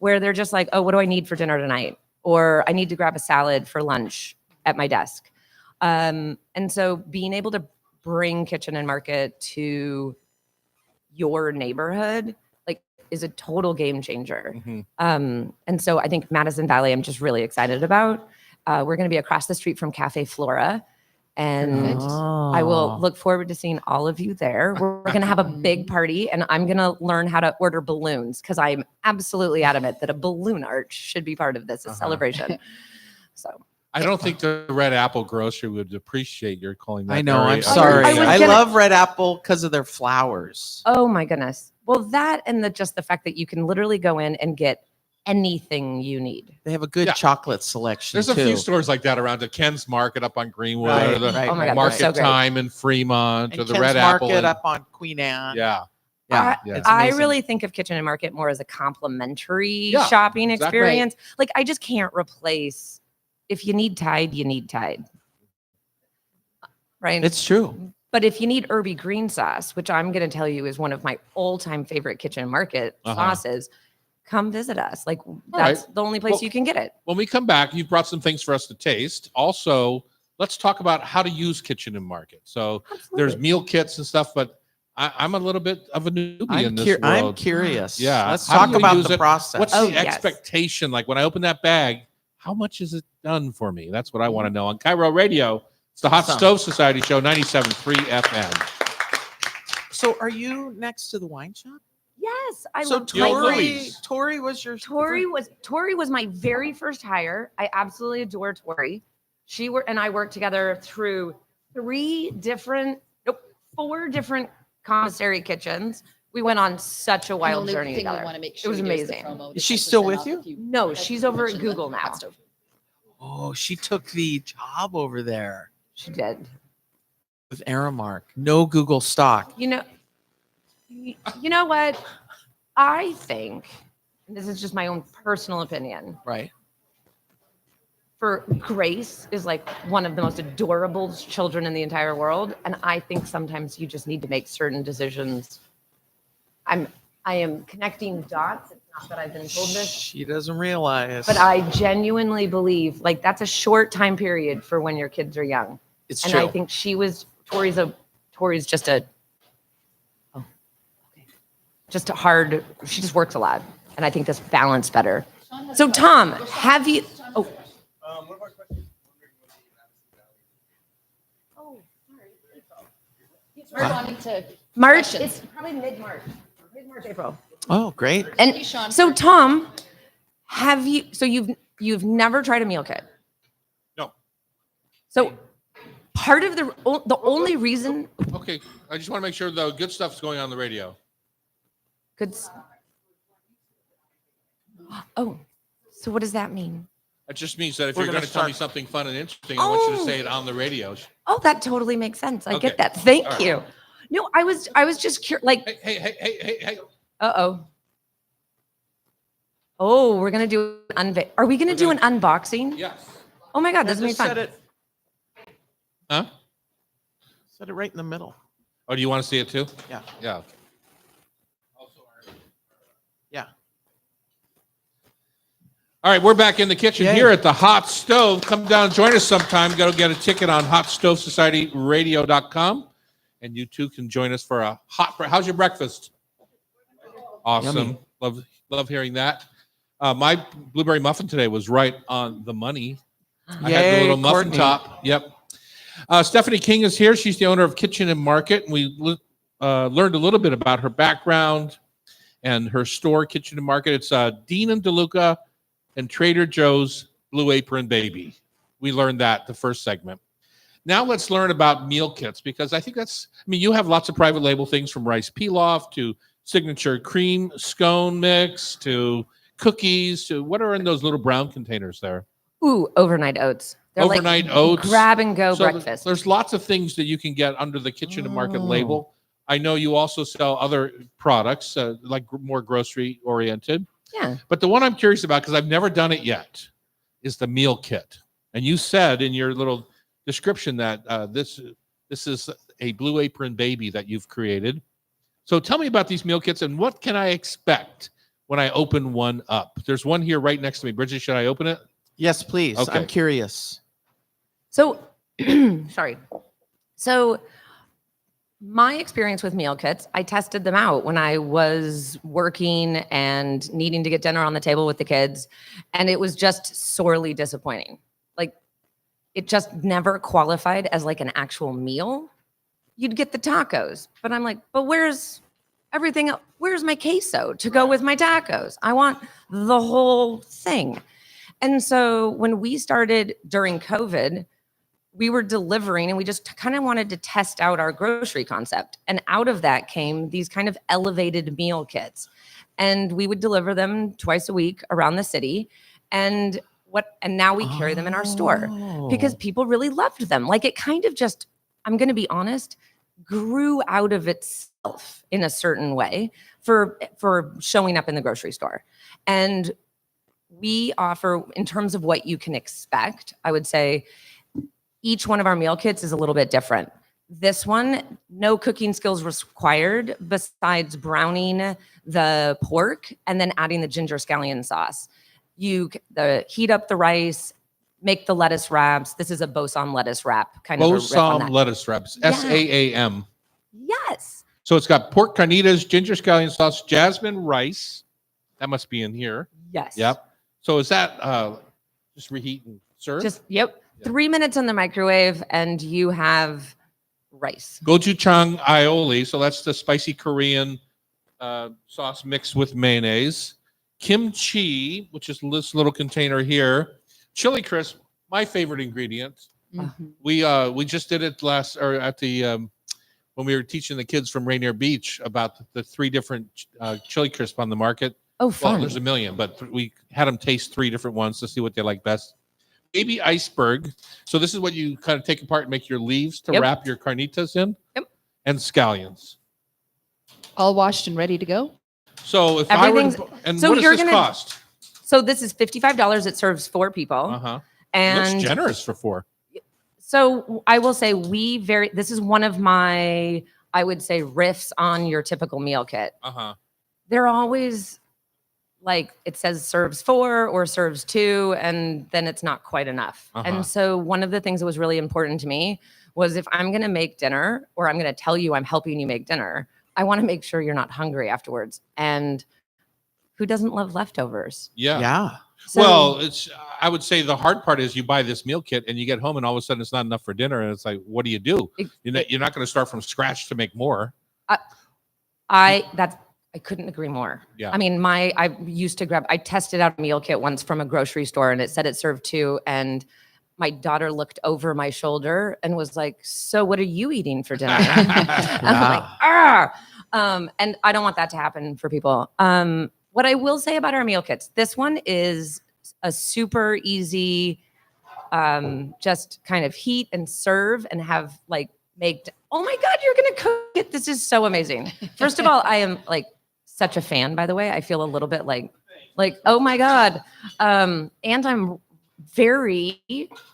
where they're just like, oh, what do I need for dinner tonight? Or I need to grab a salad for lunch at my desk. And so being able to bring Kitchen and Market to your neighborhood is a total game changer. And so I think Madison Valley, I'm just really excited about. We're going to be across the street from Cafe Flora. And I will look forward to seeing all of you there. We're going to have a big party, and I'm going to learn how to order balloons because I'm absolutely adamant that a balloon arch should be part of this celebration. So I don't think the Red Apple Grocery would appreciate your calling that. I know. very- I'm sorry. I was I gonna- love Red Apple because of their flowers. oh my goodness. Well, that and just the fact that you can literally go in and get anything you need. They have a good Yeah. chocolate selection. There's a too. few stores like that around the Ken's Market up on Greenwood, Right, or the right, Oh my God, Market so great. Time in Fremont, And or the Ken's Red Market Apple. up on Queen Anne. Yeah. Yeah, Yeah. it's I amazing. really think of Kitchen and Market more as a complimentary Yeah, shopping exactly. experience. I just can't replace, if you need Tide, you need Tide. Right? It's true. But if you need herby green sauce, which I'm going to tell you is one of my all-time favorite Kitchen and Market sauces, come visit us. That's the only place Well, you can get it. When we come back, you've brought some things for us to taste. Also, let's talk about how to use Kitchen and Market. So there's Absolutely. meal kits and stuff, but I'm a little bit of a newbie in this I'm world. curious. Yeah. Let's How do talk you about use the it? process. What's Oh, the yes. expectation? Like when I open that bag, how much is it done for me? That's what I want to know. On Cairo Radio, It's the Hot Awesome. Stove Society Show, 97.3 FM. So are you next to the wine shop? Yes, I So love Tori was your Tori was my very first hire. I absolutely adore Tori. And I worked together through 4 different commissary kitchens. We went on such a wild journey together. It was amazing. Is she still with you? No, she's over at Google now. Oh, she took the job over there She did. with Aramark. No Google stock. You know what? I think, and this is just my own personal opinion, Right. for Grace is like one of the most adorable children in the entire world. And I think sometimes you just need to make certain decisions. I am connecting dots. It's not that I've been told this, She doesn't realize. but I genuinely believe like that's a short time period for when your kids are young. it's And true. I think Tori's just a hard, she just works a lot. And I think this balance better. So Tom, have you, One of our questions is wondering when the Responding to March, questions. it's probably mid-March, April. Oh, great. And you, Sean, so for- Tom, you've never tried a meal kit? No. So part of the only reason, Okay, I just want to make sure the good stuff's going on the radio. so what does that mean? It just means that if We're you're gonna going to tell me start- something fun and interesting, I want you to Oh. say it on the radio. Oh, that totally makes sense. I Okay. get that. Thank All right. you. No, I was just curious, like, Hey. uh-oh. Oh, we're going to do are we going to do an unboxing? Yes. Oh my God, this is Just fun. set it, Huh? set it right in the middle. Oh, do you want to see it too? Yeah. Yeah. Yeah. All right, we're back in the kitchen Yay. here at the Hot Stove. Come down and join us sometime. Go get a ticket on hotstovesocietyradio.com. And you too can join us for a how's your breakfast? Awesome. Yummy. Love hearing that. My blueberry muffin today was right on the money. I had the Yay, little muffin Courtney. top. Yep. Stephanie King is here. She's the owner of Kitchen and Market. And we learned a little bit about her background and her store, Kitchen and Market. It's Dean and DeLuca and Trader Joe's Blue Apron Baby. We learned that the first segment. Now let's learn about meal kits, because I think you have lots of private label things, from rice pilaf to signature cream scone mix to cookies to what are in those little brown containers there? Ooh, overnight oats. They're Overnight like oats. grab and go So breakfast. There's lots of things that you can get under the Kitchen and Market Oh. label. I know you also sell other products, like more grocery oriented. Yeah. But the one I'm curious about, because I've never done it yet, is the meal kit. And you said in your little description that this is a Blue Apron Baby that you've created. So tell me about these meal kits and what can I expect when I open one up? There's one here right next to me. Bridget, should I open it? Yes, please. Okay. I'm curious. So, sorry. So, my experience with meal kits, I tested them out when I was working and needing to get dinner on the table with the kids. And it was just sorely disappointing. Like, it just never qualified as like an actual meal. You'd get the tacos, but I'm like, but where's everything else? Where's my queso to go with my tacos? I want the whole thing. And so when we started during COVID, we were delivering and we just kind of wanted to test out our grocery concept. And out of that came these kind of elevated meal kits. And we would deliver them twice a week around the city. And now we carry them in our store because people really loved them. Like, it kind of just, I'm going to be honest, grew out of itself in a certain way for showing up in the grocery store. And we offer, in terms of what you can expect, I would say each one of our meal kits is a little bit different. This one, no cooking skills required besides browning the pork and then adding the ginger scallion sauce. You heat up the rice, make the lettuce wraps. This is a Bosom lettuce wrap, kind of a riff on Bosom that. lettuce wraps, Yeah. SAAM. Yes. So it's got pork carnitas, ginger scallion sauce, jasmine rice. That must be in here. Yes. Yep. So is that just reheat and serve? Yep. 3 minutes in the microwave, and you have rice. Gochujang aioli. So that's the spicy Korean sauce mixed with mayonnaise. Kimchi, which is this little container here. Chili crisp, my favorite ingredient. Mhm. We just did it at the when we were teaching the kids from Rainier Beach about the 3 different chili crisp on the market. Oh, Well, fun. there's a million, but we had them taste 3 different ones to see what they like best. Baby iceberg. So this is what you kind of take apart and make your leaves to Yep. wrap your carnitas in. Yep. And scallions. All washed and ready to go. So if Everything's- I were to, and so what does you're this gonna- cost? So this is $55. It serves 4 people. Uh-huh. And Looks generous for 4. so I will say this is one of my, I would say, riffs on your typical meal kit. Uh-huh. They're always like, it says serves 4 or serves 2, and then it's not quite enough. Uh-huh. And so one of the things that was really important to me was, if I'm going to make dinner, or I'm going to tell you I'm helping you make dinner, I want to make sure you're not hungry afterwards. And who doesn't love leftovers? Yeah. Yeah. So- Well, I would say the hard part is you buy this meal kit and you get home and all of a sudden it's not enough for dinner, and it's like, what do you do? You're not going to start from scratch to make more. I couldn't agree more. Yeah. I mean, I tested out a meal kit once from a grocery store, and it said it served 2, and my daughter looked over my shoulder and was like, "So what are you eating for dinner?" I'm like, and I don't want that to happen for people. What I will say about our meal kits, this one is a super easy, just kind of heat and serve and have like oh my God, you're going to cook it. This is so amazing. First of all, I am like such a fan, by the way. I feel a little bit like, oh my God. And I'm very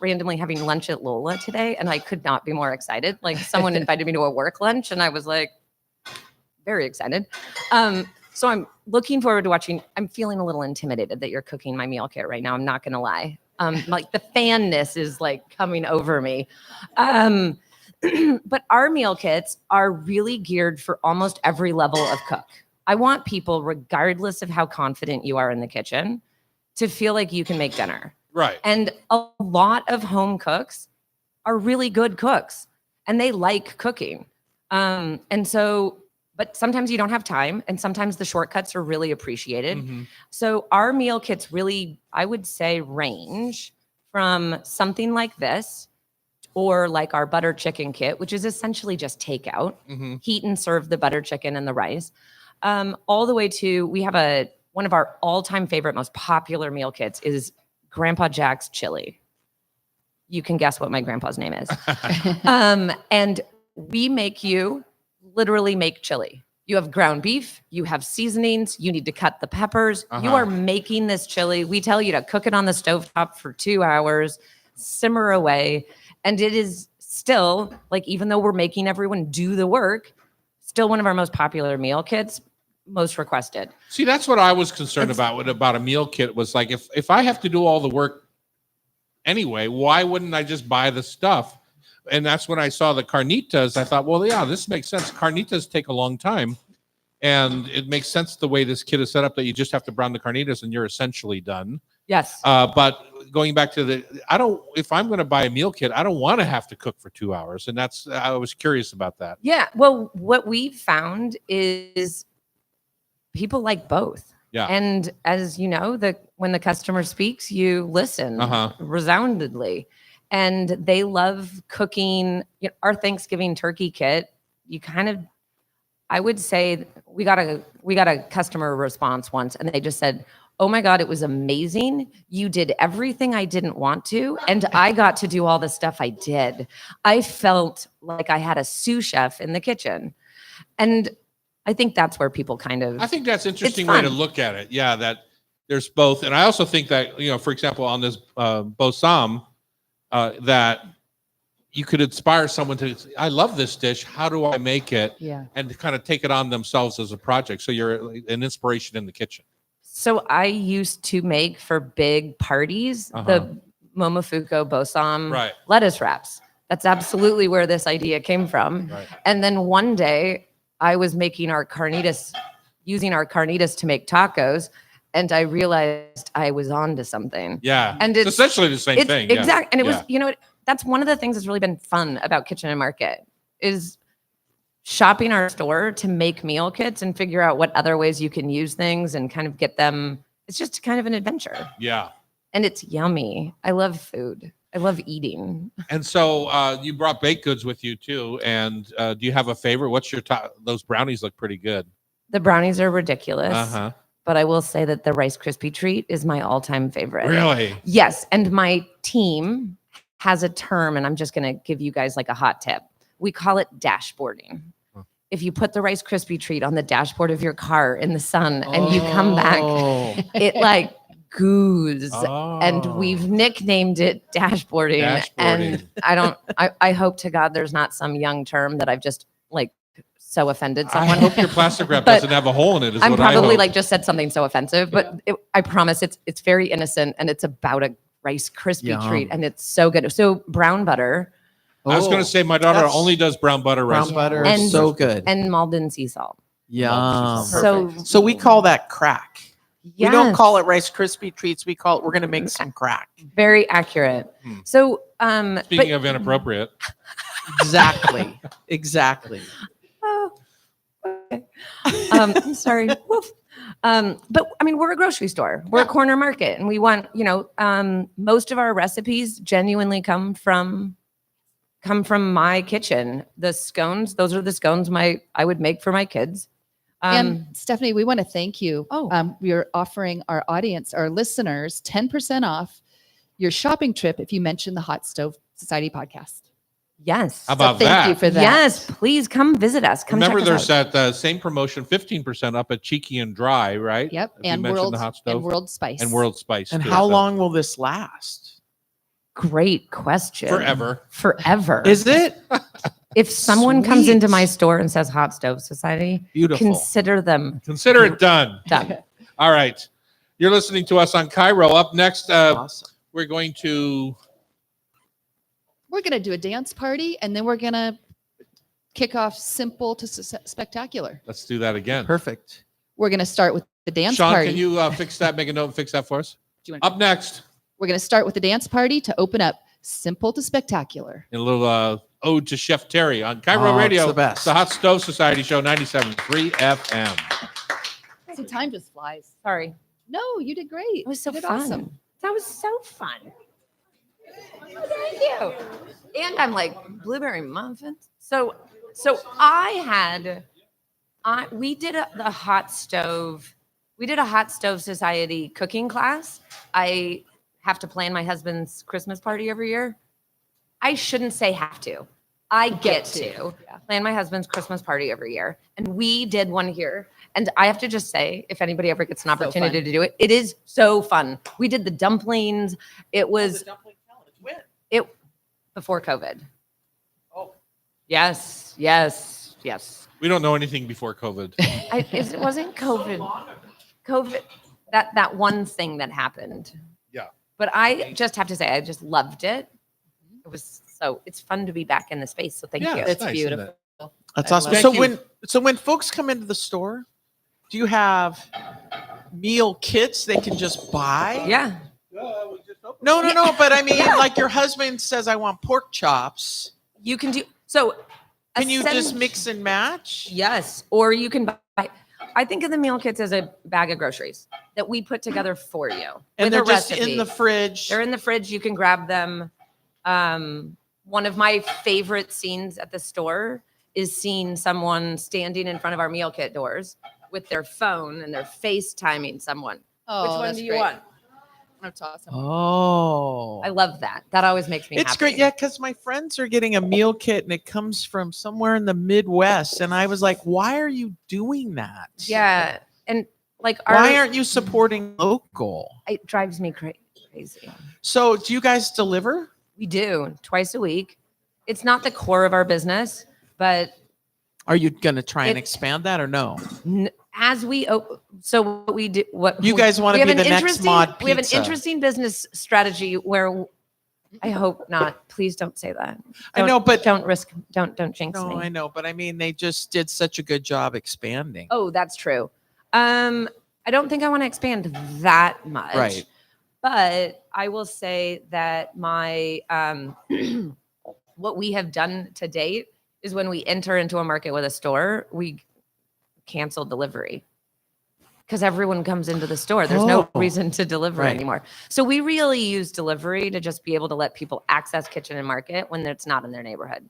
randomly having lunch at Lola today, and I could not be more excited. Like, someone invited me to a work lunch, and I was like, very excited. So I'm looking forward to watching. I'm feeling a little intimidated that you're cooking my meal kit right now. I'm not going to lie. Like, the fanness is like coming over me. But our meal kits are really geared for almost every level of cook. I want people, regardless of how confident you are in the kitchen, to feel like you can make dinner. Right. And a lot of home cooks are really good cooks, and they like cooking. But sometimes you don't have time, and sometimes the shortcuts are really appreciated. Mhm. So our meal kits really, I would say, range from something like this, or like our butter chicken kit, which is essentially just takeout, Mhm. heat and serve the butter chicken and the rice, all the way to, we have one of our all-time favorite, most popular meal kits is Grandpa Jack's chili. You can guess what my grandpa's name is. And we literally make chili. You have ground beef, you have seasonings, you need to cut the peppers. You Uh-huh. are making this chili. We tell you to cook it on the stovetop for 2 hours, simmer away. And it is still, like, even though we're making everyone do the work, still one of our most popular meal kits, most requested. See, that's what I was concerned about a meal kit, was like, if I have to do all the work anyway, why wouldn't I just buy the stuff? And that's when I saw the carnitas. I thought, well, yeah, this makes sense. Carnitas take a long time, and it makes sense the way this kit is set up, that you just have to brown the carnitas and you're essentially done. Yes. But going back to if I'm going to buy a meal kit, I don't want to have to cook for 2 hours. And I was curious about that. Yeah. Well, what we've found is people like both. Yeah. And as you know, when the customer speaks, you listen resoundingly. And they love cooking. Our Thanksgiving turkey kit, I would say we got a customer response once, and they just said, "Oh my God, it was amazing. You did everything I didn't want to, and I got to do all the stuff I did. I felt like I had a sous chef in the kitchen." And I think that's where people I think that's an interesting fun. way to look at it. Yeah, that there's both. And I also think that, for example, on this Bosam, that you could inspire someone to, I love this dish. How do I make it? Yeah. And to kind of take it on themselves as a project. So you're an inspiration in the kitchen. So I used to make for big parties the Momofuku Bosam lettuce wraps. That's absolutely where this idea came from. Right. And then one day I was making using our carnitas to make tacos. and I realized I was on to something. Yeah. And it's it's essentially the same thing. Yeah. Exactly. And it was, Yeah. that's one of the things that's really been fun about Kitchen and Market is shopping our store to make meal kits and figure out what other ways you can use things and kind of get them. It's just kind of an adventure. Yeah. And it's yummy. I love food. I love eating. And so you brought baked goods with you too. And do you have a favorite? What's your top? Those brownies look pretty good. The brownies are ridiculous. Uh-huh. But I will say that the Rice Krispie treat is my all-time favorite. Really? Yes. And my team has a term, and I'm just going to give you guys like a hot tip. We call it dashboarding. If you put the Rice Krispie treat on the dashboard of your car in the sun and you come back, it like goos. Oh. And we've nicknamed it dashboarding. And I hope to God there's not some young term that I've just like so offended I someone. hope your plastic wrap But doesn't have a hole in it. I'm what I probably hope. like just said something so offensive, but I promise it's very innocent and it's about a Rice Krispie Yum. treat and it's so good. So brown butter I was going to say my daughter That's- only does brown butter rice. brown butter And- is so good. and Malden sea salt. Yum. Perfect. So we call that crack. We don't Yes. call it Rice Krispie treats. We call it. We're going to make some crack. Very accurate. Hmm. So Speaking of inappropriate, Exactly. Exactly. oh, okay. I'm sorry. Woof. But I mean, we're a grocery store. We're a corner market, and we want, most of our recipes genuinely come from my kitchen. The scones, those are the scones I would make for my kids. And Stephanie, we want to thank you. Oh. We are offering our audience, our listeners, 10% off your shopping trip if you mention the Hot Stove Society podcast. Yes. how about Thank that? you for that. Yes, please come visit us. Come Remember, check there's us out. that same promotion, 15% up at Cheeky and Dry, right? Yep. If you And mentioned World the hot stove. and World Spice. And World Spice. And too, how so long will this last? Great question. Forever. Forever. Is it If someone comes into Sweet. my store and says Hot Stove Society, beautiful? consider them Consider it done. done. All right. You're listening to us on Cairo. Up next, Awesome. we're going to do a dance party, and then we're going to kick off simple to spectacular. let's do that again. Perfect. We're going to start with the dance Sean, party. can you fix that? Make a note and fix that for us. Do you wanna- Up next, We're going to start with the dance party to open up simple to spectacular. in a little ode to Chef Terry on Cairo Oh, it's Radio. the best. It's the Hot Stove Society Show, 97.3 FM. See, time just flies. Sorry. No, you did great. It was so You did fun. awesome. That was so fun. Oh, thank you. And I'm like blueberry muffins. So we did the hot stove. We did a Hot Stove Society cooking class. I have to plan my husband's Christmas party every year. I shouldn't say have to. I get to plan my husband's Christmas party every year. And we did one here. And I have to just say, if anybody ever gets an opportunity to do it, it is so fun. We did the dumplings. It was before COVID. Oh. Yes. We don't know anything before COVID. It wasn't COVID. COVID, that one thing that happened. Yeah. But I just have to say, I just loved it. It's fun to be back in the space. So thank Yeah, you. it's That's nice, isn't beautiful. it? That's I awesome. love Thank So you. when folks come into the store, do you have meal kits they can just buy? Yeah. No. But I mean, like your husband says, I want pork chops. You can do so. Can you just essen- mix and match? Yes. Or you can buy. I think of the meal kits as a bag of groceries that we put together for you. And with they're a just recipe. in the fridge. They're in the fridge. You can grab them. One of my favorite scenes at the store is seeing someone standing in front of our meal kit doors with their phone and they're FaceTiming someone. Oh, Which one that's do you great. want? That's awesome. Oh. I love that. That always makes me It's happy. great. Yeah, because my friends are getting a meal kit and it comes from somewhere in the Midwest. And I was like, why are you doing that? Yeah. And like, Why aren't you supporting local? it drives me crazy. So do you guys deliver? We do twice a week. It's not the core of our business, but Are you going to try and It- expand that or no? as we so what we do, You guys want we to be have the an next interesting- mod We have an pizza. interesting business strategy where I hope not. Please don't say that. I know, but Don't jinx no, me. I know, but I mean, they just did such a good job expanding. Oh, that's true. I don't think I want to expand that much. Right. But I will say that my what we have done to date is when we enter into a market with a store, we cancel delivery because everyone comes into the store. There's no reason to deliver anymore. So we really use delivery to just be able to let people access kitchen and market when it's not in their neighborhood.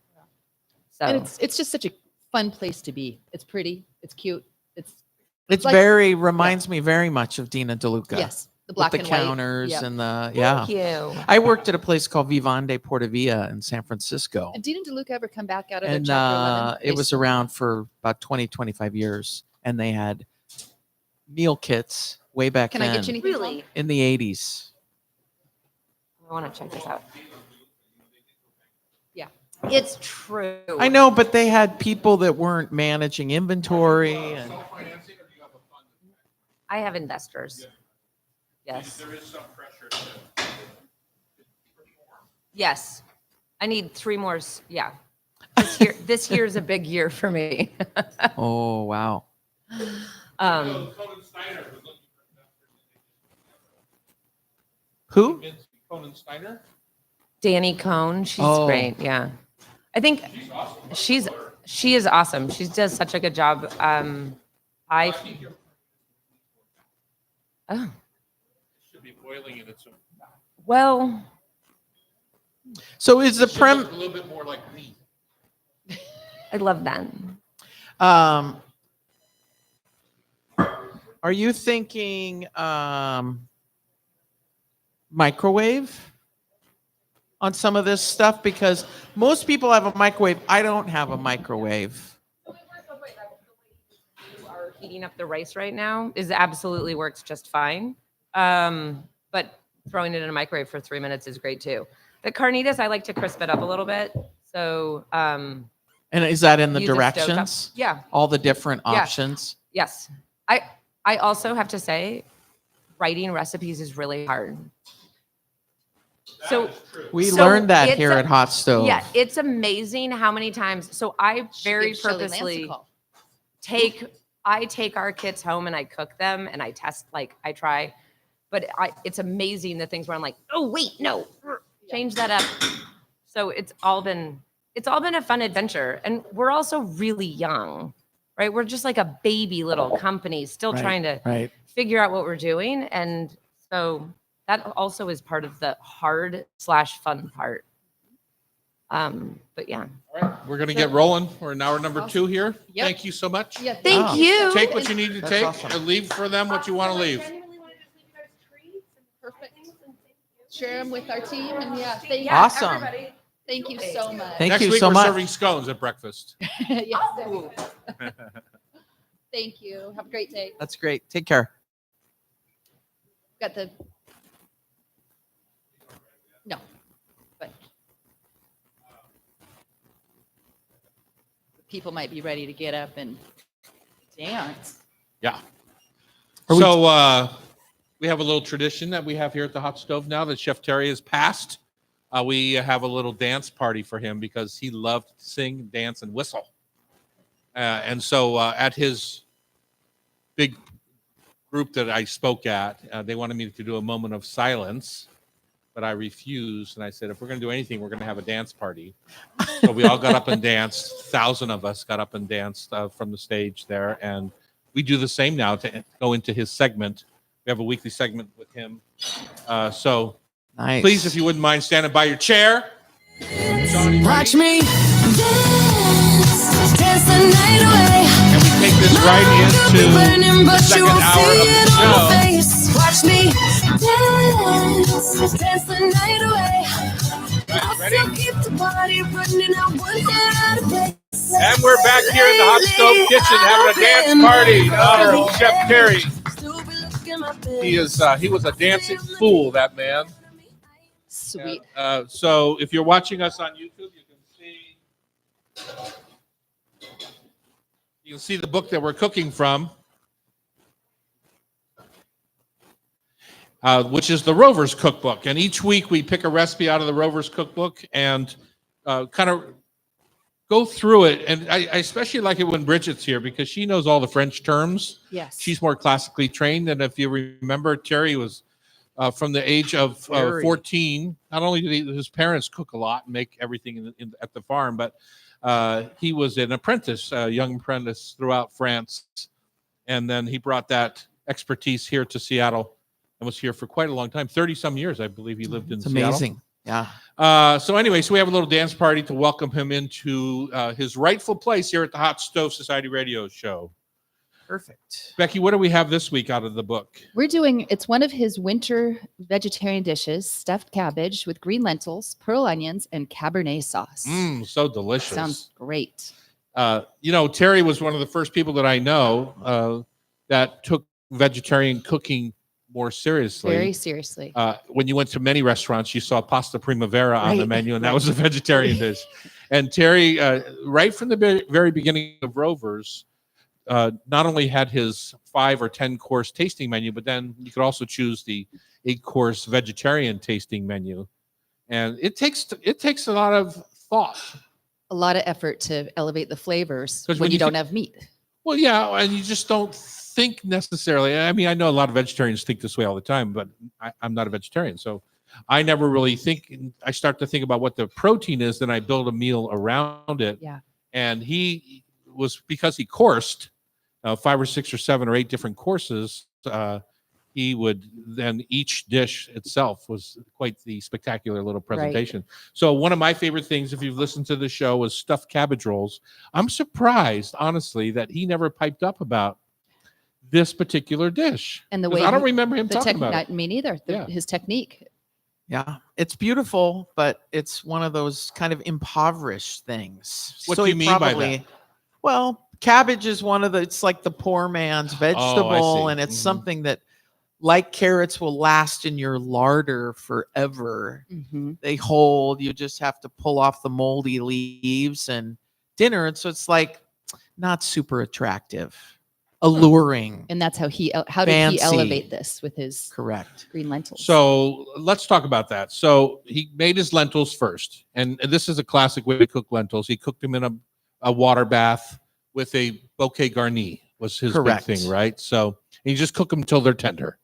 So And it's just such a fun place to be. It's pretty. It's cute. It's like- reminds me very much of Dina DeLuca. Yes, the black with and the white. counters Yep. and the thank you. I worked at a place called Vivande Portavia in San Francisco. And didn't DeLuca ever come back out of their And Chapter 11? it was around for about 20, 25 years. And they had meal kits way back Can then I get you anything? Really, in the 80s. I want to check this out. Yeah. It's true. I know, but they had people that weren't managing inventory. And I have investors. Yes. There is some pressure Yes. I need 3 more. Yeah. This year's a big year for me. oh, wow. Who? Conan Steiner. Danny Cohn. She's Oh. great. Yeah. I think she is awesome. She does such a good job. Oh, Should be boiling in its own. well, So is the It should look prem? a little bit more like me. I love that. Are you thinking microwave on some of this stuff? Because most people have a microwave. I don't have a microwave. You are heating up the rice right now is absolutely works just fine. But throwing it in a microwave for 3 minutes is great too. The carnitas, I like to crisp it up a little bit. So And is that in the use a stovetop. directions? Yeah. All the different Yeah. options? Yes. I also have to say, writing recipes is really hard. So We So learned that it's here a- at Hot Stove. yeah, it's amazing how many times. So I very Give Shelley Lance a purposely call. take our kits home and I cook them and I test, like I try, but it's amazing the things where I'm like, oh wait, no, change that up. So it's all been a fun adventure, and we're also really young, right? We're just like a baby little company still Right, trying to Right. figure out what we're doing, and so that also is part of the hard/fun part. But yeah, All right, we're going to get rolling. We're in hour number 2 here. Yep. Thank you so much. Yeah, thank Wow. you. Take what you need to That's take awesome. and leave for them what you want to leave. Perfect. Share them with our team, and thank, Awesome. thank you so much. Thank Next you week so we're much. serving scones at breakfast. Yes, thank you. Have a great day. That's great. Take care. Got the no, but people might be ready to get up and dance. Yeah. Are we- So we have a little tradition that we have here at the Hot Stove now that Chef Thierry has passed. We have a little dance party for him because he loved to sing, dance, and whistle. And so at his big group that I spoke at, they wanted me to do a moment of silence, but I refused. And I said, if we're going to do anything, we're going to have a dance party. So we all got up and danced. 1,000 of us got up and danced from the stage there. And we do the same now to go into his segment. We have a weekly segment with him. So Nice. please, if you wouldn't mind standing by your chair. Watch me dance, dance the night away. And we take this right into the second hour of the show. Watch me dance, dance the night away. I'll still keep the party running. I wouldn't get out of bed. And we're back here in the Hot Stove Kitchen having a dance party in honor of Chef Thierry. He was a dancing fool, that man. Sweet. So if you're watching us on YouTube, you can see the book that we're cooking from, which is the Rover's cookbook. And each week we pick a recipe out of the Rover's cookbook and kind of go through it. And I especially like it when Bridget's here because she knows all the French terms. Yes. She's more classically trained. And if you remember, Thierry was from the age of Very. 14. Not only did his parents cook a lot and make everything at the farm, but he was an apprentice, a young apprentice throughout France. And then he brought that expertise here to Seattle and was here for quite a long time, 30 some years, I believe he lived in It's Seattle. amazing. Yeah. So anyway, so we have a little dance party to welcome him into his rightful place here at the Hot Stove Society Radio Show. Perfect. Becky, what do we have this week out of the book? We're doing, it's one of his winter vegetarian dishes, stuffed cabbage with green lentils, pearl onions, and Cabernet sauce. So delicious. Sounds great. Thierry was one of the first people that I know that took vegetarian cooking more seriously. Very seriously. When you went to many restaurants, you saw pasta primavera on the Right. menu, and that was a vegetarian dish. And Thierry, right from the very beginning of Rover's, not only had his 5 or 10 course tasting menu, but then you could also choose the 8-course vegetarian tasting menu. And it takes a lot of thought. A lot of effort to elevate the flavors 'Cause when when you you don't thi- have meat. Well, yeah, and you just don't think necessarily. I mean, I know a lot of vegetarians think this way all the time, but I'm not a vegetarian, so I never really think. I start to think about what the protein is, then I build a meal around it. Yeah. And he was, because he coursed 5 or 6 or 7 or 8 different courses. He would then, each dish itself was quite the spectacular little presentation. So one of my favorite things, if you've listened to the show, was stuffed cabbage rolls. I'm surprised, honestly, that he never piped up about this particular dish. And the 'Cause way I don't he- remember him The talking about it. technique, me neither. Yeah. His technique. Yeah. It's beautiful, but it's one of those kind of impoverished things. What So do you he mean by that? Well, cabbage is it's like the poor man's vegetable, see. and it's Mhm. something that, like carrots, will last in your larder forever. Mhm. They hold. You just have to pull off the moldy leaves and dinner. And so it's like not super attractive, alluring. And that's how did he Fancy. elevate this with his Correct. green lentils? So let's talk about that. So he made his lentils first, and this is a classic way to cook lentils. He cooked them in a water bath with a bouquet garni was his Correct. big thing, right? So you just cook them until they're tender.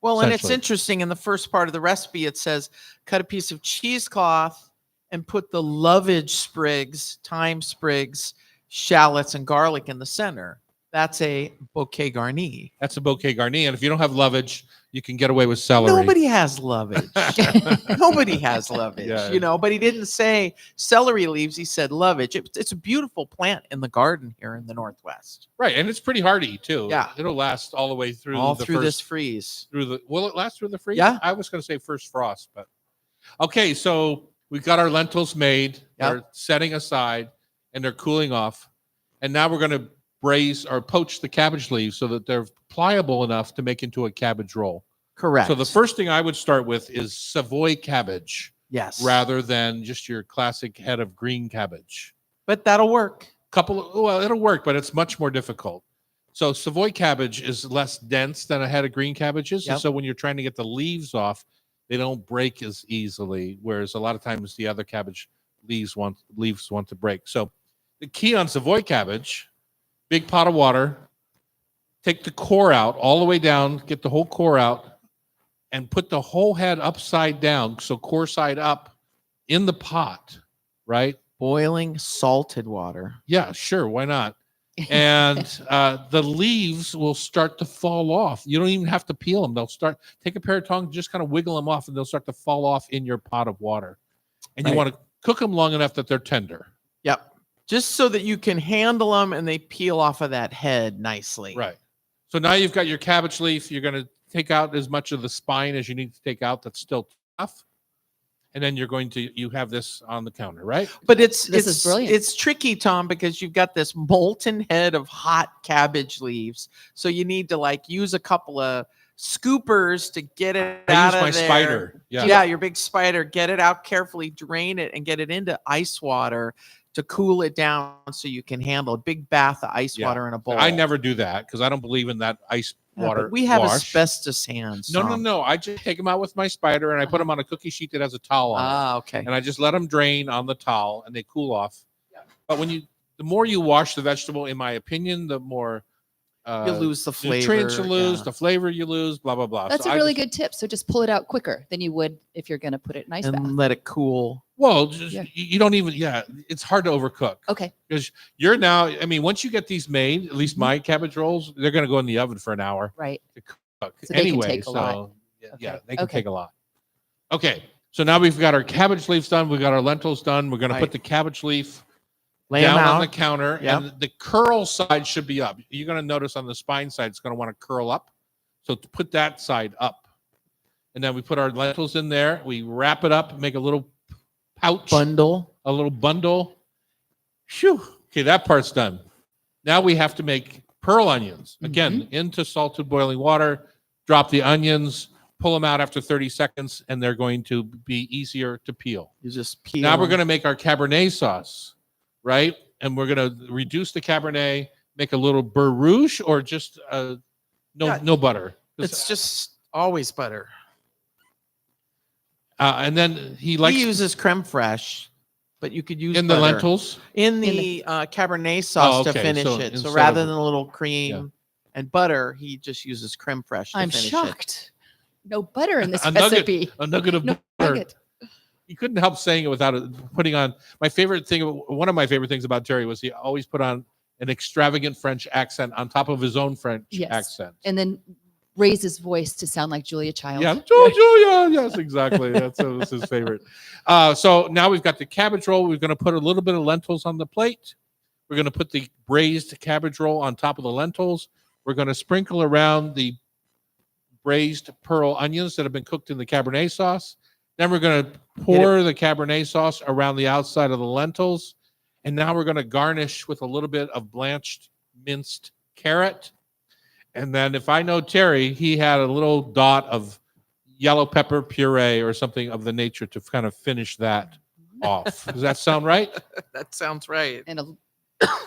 Well, and it's essentially. interesting. In the first part of the recipe, it says cut a piece of cheesecloth and put the lovage sprigs, thyme sprigs, shallots, and garlic in the center. That's a bouquet garni. That's a bouquet garni, and if you don't have lovage, you can get away with celery. Nobody has lovage. Nobody has lovage, Yeah. but he didn't say celery leaves. He said lovage. It's a beautiful plant in the garden here in the Northwest. Right, and it's pretty hardy too. Yeah. It'll last all the way through All the through first, this freeze. will it last through the freeze? Yeah. I was going to say first frost, but okay. So we've got our lentils made. Yep. They're setting aside, and they're cooling off, and now we're going to braise or poach the cabbage leaves so that they're pliable enough to make into a cabbage roll. Correct. So the first thing I would start with is Savoy cabbage yes, rather than just your classic head of green cabbage. but that'll work. It'll work, but it's much more difficult. So Savoy cabbage is less dense than a head of green cabbage is. And Yep. so when you're trying to get the leaves off, they don't break as easily. Whereas a lot of times the other cabbage leaves want to break. So the key on Savoy cabbage, big pot of water, take the core out all the way down, get the whole core out, and put the whole head upside down. So core side up in the pot, right? Boiling salted water. Yeah, sure. Why not? And the leaves will start to fall off. You don't even have to peel them. They'll take a pair of tongs, just kind of wiggle them off, and they'll start to fall off in your pot of water. And you Right. want to cook them long enough that they're tender. Yep. Just so that you can handle them and they peel off of that head nicely. Right. So now you've got your cabbage leaf. You're going to take out as much of the spine as you need to take out that's still tough. And then you have this on the counter, right? But This is brilliant. It's tricky, Tom, because you've got this molten head of hot cabbage leaves. So you need to use a couple of scoopers to get it I out use of my there. spider. Yeah. Yeah, your big spider. Get it out carefully, drain it, and get it into ice water to cool it down so you can handle a big bath of ice Yeah. water in a bowl. I never do that because I don't believe in that ice Yeah, water. but we have wash. asbestos hands. No. Tom. I just take them out with my spider and I put them on a cookie sheet that has a towel on it. Ah, okay. And I just let them drain on the towel and they cool off. But the more you wash the vegetable, in my opinion, the more You lose the flavor. nutrients you lose, yeah. the flavor you lose, blah blah blah. That's So a I really just- good tip. So just pull it out quicker than you would if you're going to put it in ice bath. And let it cool. Well, just, Yeah. you don't even. Yeah, it's hard to overcook Okay. because you're now. I mean, once you get these made, at least Mhm. my cabbage rolls, they're going to go in the oven for an hour Right. to cook. So they can Anyway, take a lot. so yeah, Okay. they can Okay. take a lot. Okay, so now we've got our cabbage leaves done. We've got our lentils done. We're going to put Right. the cabbage leaf Lay them down out. on the counter, Yep. and the curl side should be up. You're going to notice on the spine side, it's going to want to curl up. So to put that side up, and then we put our lentils in there. We wrap it up, make a little pouch, Bundle. a little bundle. Phew. Okay, that part's done. Now we have to make pearl onions. Again, into salted boiling water. Drop the onions. Pull them out after 30 seconds, and they're going to be easier to peel. You just peel. Now we're them. going to make our Cabernet sauce, right? And we're going to reduce the Cabernet, make a little beurre rouge, or just Yeah. no butter. It's just always butter. And then he likes He uses creme fraiche, but you could use in the butter. lentils. in the Cabernet sauce to okay. finish So it. So instead rather of- than a little cream and butter, he just uses creme fraiche to I'm finish it. shocked. No butter in this A nugget. recipe. A nugget of No butter. nugget. He couldn't help saying it without putting on. My favorite thing, one of my favorite things about Terry was he always put on an extravagant French accent on top of his own French Yes. accent. And then raise his voice to sound like Julia Child. Yeah, Julia. Yes, exactly. That was his favorite. So now we've got the cabbage roll. We're going to put a little bit of lentils on the plate. We're going to put the braised cabbage roll on top of the lentils. We're going to sprinkle around the braised pearl onions that have been cooked in the Cabernet sauce. Then we're going to pour the Cabernet sauce around the outside of the lentils. And now we're going to garnish with a little bit of blanched minced carrot. And then if I know Terry, he had a little dot of yellow pepper puree or something of the nature to kind of finish that off. Does that sound right? That sounds right. And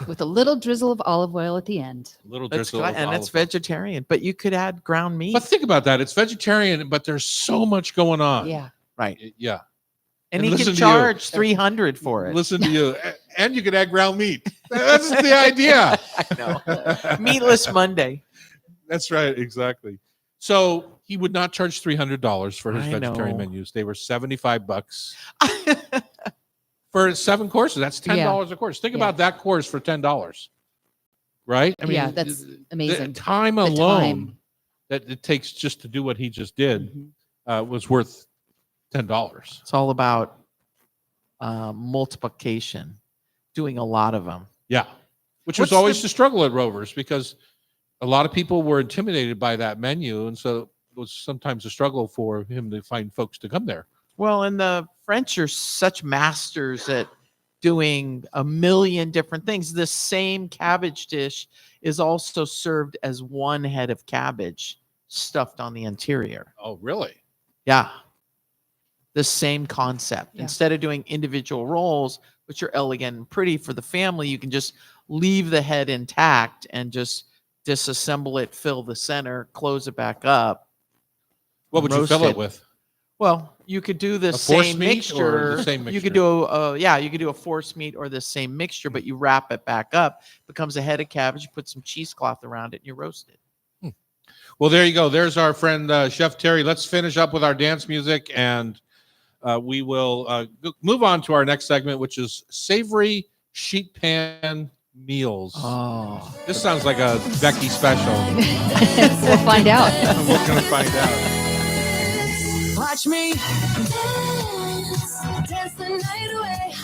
with a little drizzle of olive oil at the end. A little That's drizzle of and it's olive oil. vegetarian, but you could add ground meat. But think about that. It's vegetarian, but there's so much going on. Yeah. right. Yeah. And And he listen can to you. charge $300 for it. Listen to you. And you can add ground meat. That's the idea. I know. Meatless Monday. That's right. Exactly. So he would not charge $300 for his I vegetarian know. menus. They were $75 for 7 courses. That's $10 a course. Think Yeah. about that course for $10. Right? I mean, Yeah, that's the amazing. time The alone time. that it takes just to do what he just did Mhm. was worth $10. It's all about multiplication, doing a lot of them. Yeah. Which was What's always the- the struggle at Rover's because a lot of people were intimidated by that menu. And so it was sometimes a struggle for him to find folks to come there. Well, and the French are such masters at doing a million different things. The same cabbage dish is also served as one head of cabbage stuffed on the interior. Oh, really? Yeah. The same concept. Yeah. Instead of doing individual rolls, which are elegant and pretty for the family, you can just leave the head intact and just disassemble it, fill the center, close it back up. What would you roast fill it with? Well, you could do the A force same meat or mixture. the same You mixture? could do you could do a force meat or the same mixture, but you wrap it back up, becomes a head of cabbage, you put some cheesecloth around it, and you roast it. Well, there you go. There's our friend Chef Terry. Let's finish up with our dance music, and we will move on to our next segment, which is Savory Sheet Pan Meals. Oh. This sounds like a Becky special. We'll find out. We're going to find out. Watch me dance, dance the night away.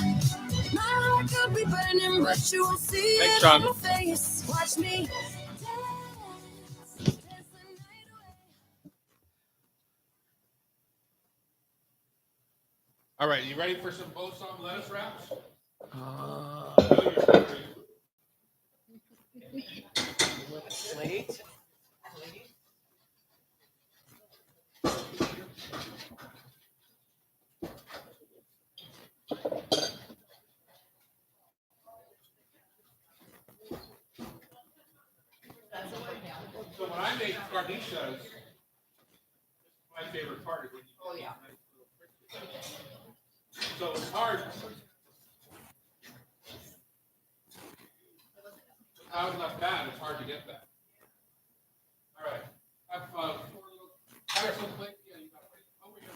My heart could be burning, but you won't see Thanks, it Sean. on my face. Watch me dance, dance the night away. All right, you ready for some both on lettuce wraps? Plate. So when I make carnitas, my favorite part is when you. Oh yeah. So it's hard. Out left that, it's hard to get that. All right. Have four little. Have some plate. Yeah, you got it. Over here.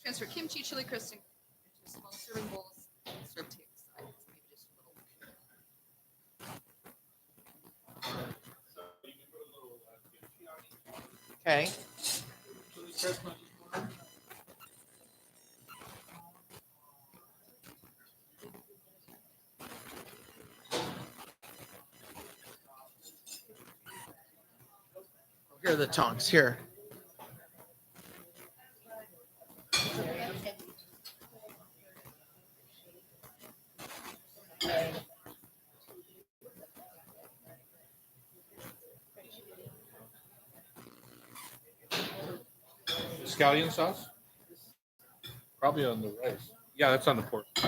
Transfer kimchi, chili crust, into small serving bowls. Serve table sides. Maybe just a little. Okay. Here are the tongs. Here. Scallion sauce? Probably on the rice. Yeah, that's on the pork. I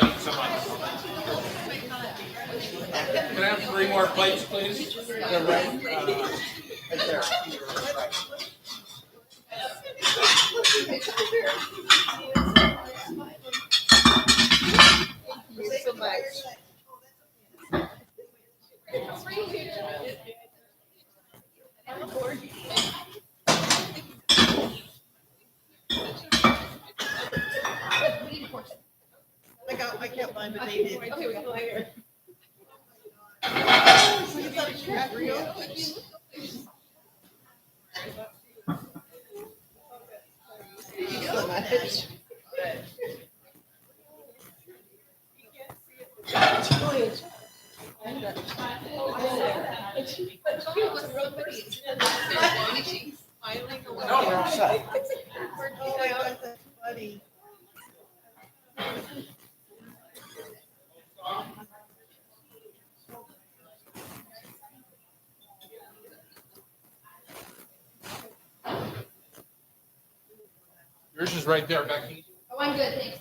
need some ice. Can I have 3 more plates, please? Right there. So much. I can't find the dated. Okay, we got the later. No, we're all set. Oh my God, that's funny. Yours is right there, Becky. Oh, I'm good, thanks.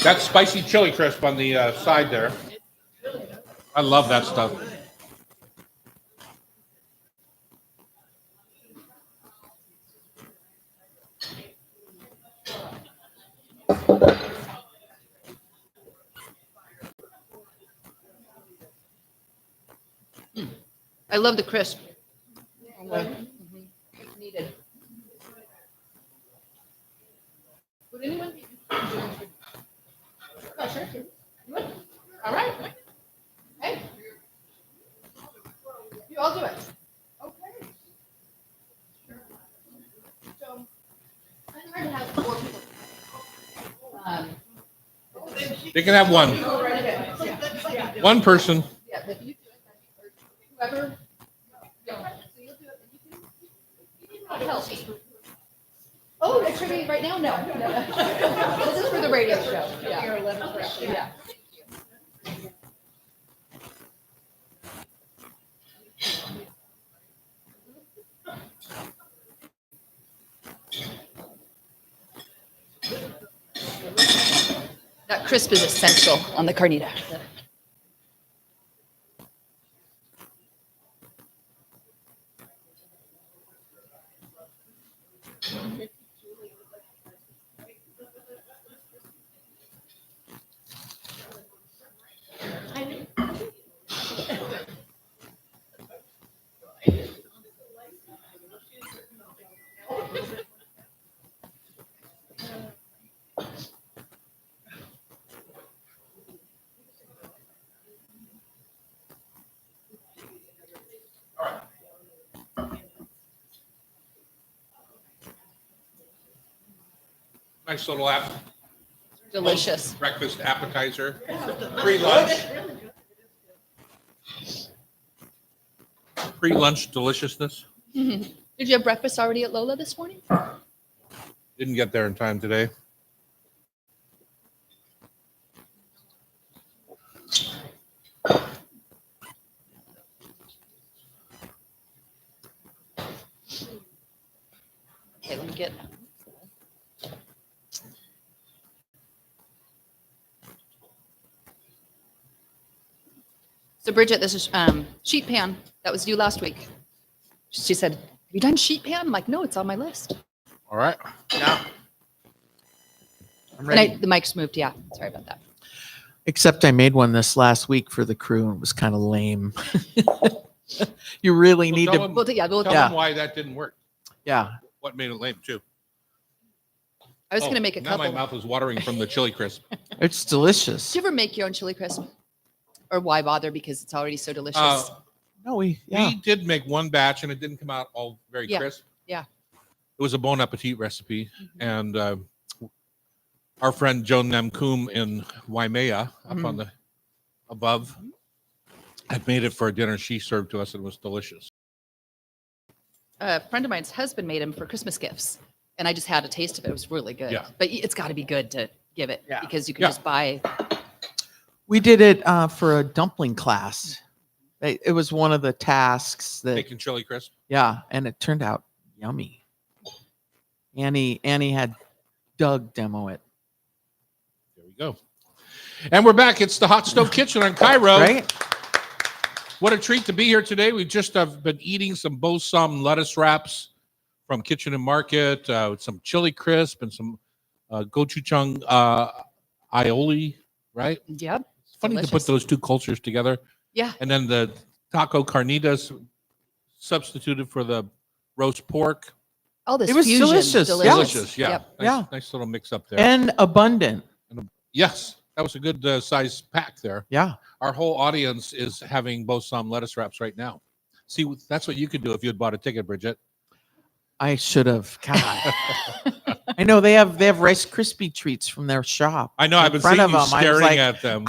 That's spicy chili crisp on the side there. I love that stuff. I love the crisp. It's needed. Would anyone be? Oh, sure. All right. Hey. You all do it. Okay. So, I'm hard to have 4 people. They can have one. Go right ahead. Yeah. One person. Yeah, but you do it, or whoever. Yeah. So you'll do it, and you can help me. Oh, that's for me right now? No. This is for the radio show. Yeah. Yeah. That crisp is essential on the carnita. Nice little app. Delicious. Breakfast appetizer. Pre-lunch. Pre-lunch deliciousness. Did you have breakfast already at Lola this morning? Didn't get there in time today. Okay, let me get. So Bridget, this is sheet pan. That was you last week. She said, "Have you done sheet pan?" I'm like, "No, it's on my list." All right. Yeah. I'm And ready. the mic's moved. Yeah, sorry about that. Except I made one this last week for the crew and it was kind of lame. You really need tell to. them- Well, yeah, Tell Yeah. them why that didn't work. Yeah. What made it lame too? I was going to make a now couple. my mouth is watering from the chili crisp. It's delicious. Do you ever make your own chili crisp? Or why bother because it's already so delicious? No, yeah. We did make one batch and it didn't come out all very Yeah, crisp. yeah. It was a Bon Appetit recipe. And our friend Joan Namkoom in Waimea, up on the above, had made it for a dinner she served to us and it was delicious. A friend of mine's husband made them for Christmas gifts, and I just had a taste of it. It was really good. Yeah. But it's got to be good to give it Yeah. because you can Yeah. just buy. We did it for a dumpling class. It was one of the tasks that, Making chili crisp. yeah, and it turned out yummy. Annie had Doug demo it. There we go. And we're back. It's the Hot Stove Kitchen on Cairo. Right? What a treat to be here today. We just have been eating some balsam lettuce wraps from Kitchen and Market with some chili crisp and some gochujang aioli, right? Yep. It's funny to Delicious. put those two cultures together. Yeah. And then the taco carnitas substituted for the roast pork. All this It was fusion. delicious. Delicious, yeah. Yep. Nice, Yeah. nice little mix up there. And abundant. Yes, that was a good size pack there. Yeah. Our whole audience is having balsam lettuce wraps right now. See, that's what you could do if you had bought a ticket, Bridget. I should have. God. I know they have Rice Krispie treats from their shop. I know. I've been In front seeing of you them, I was staring like- at them.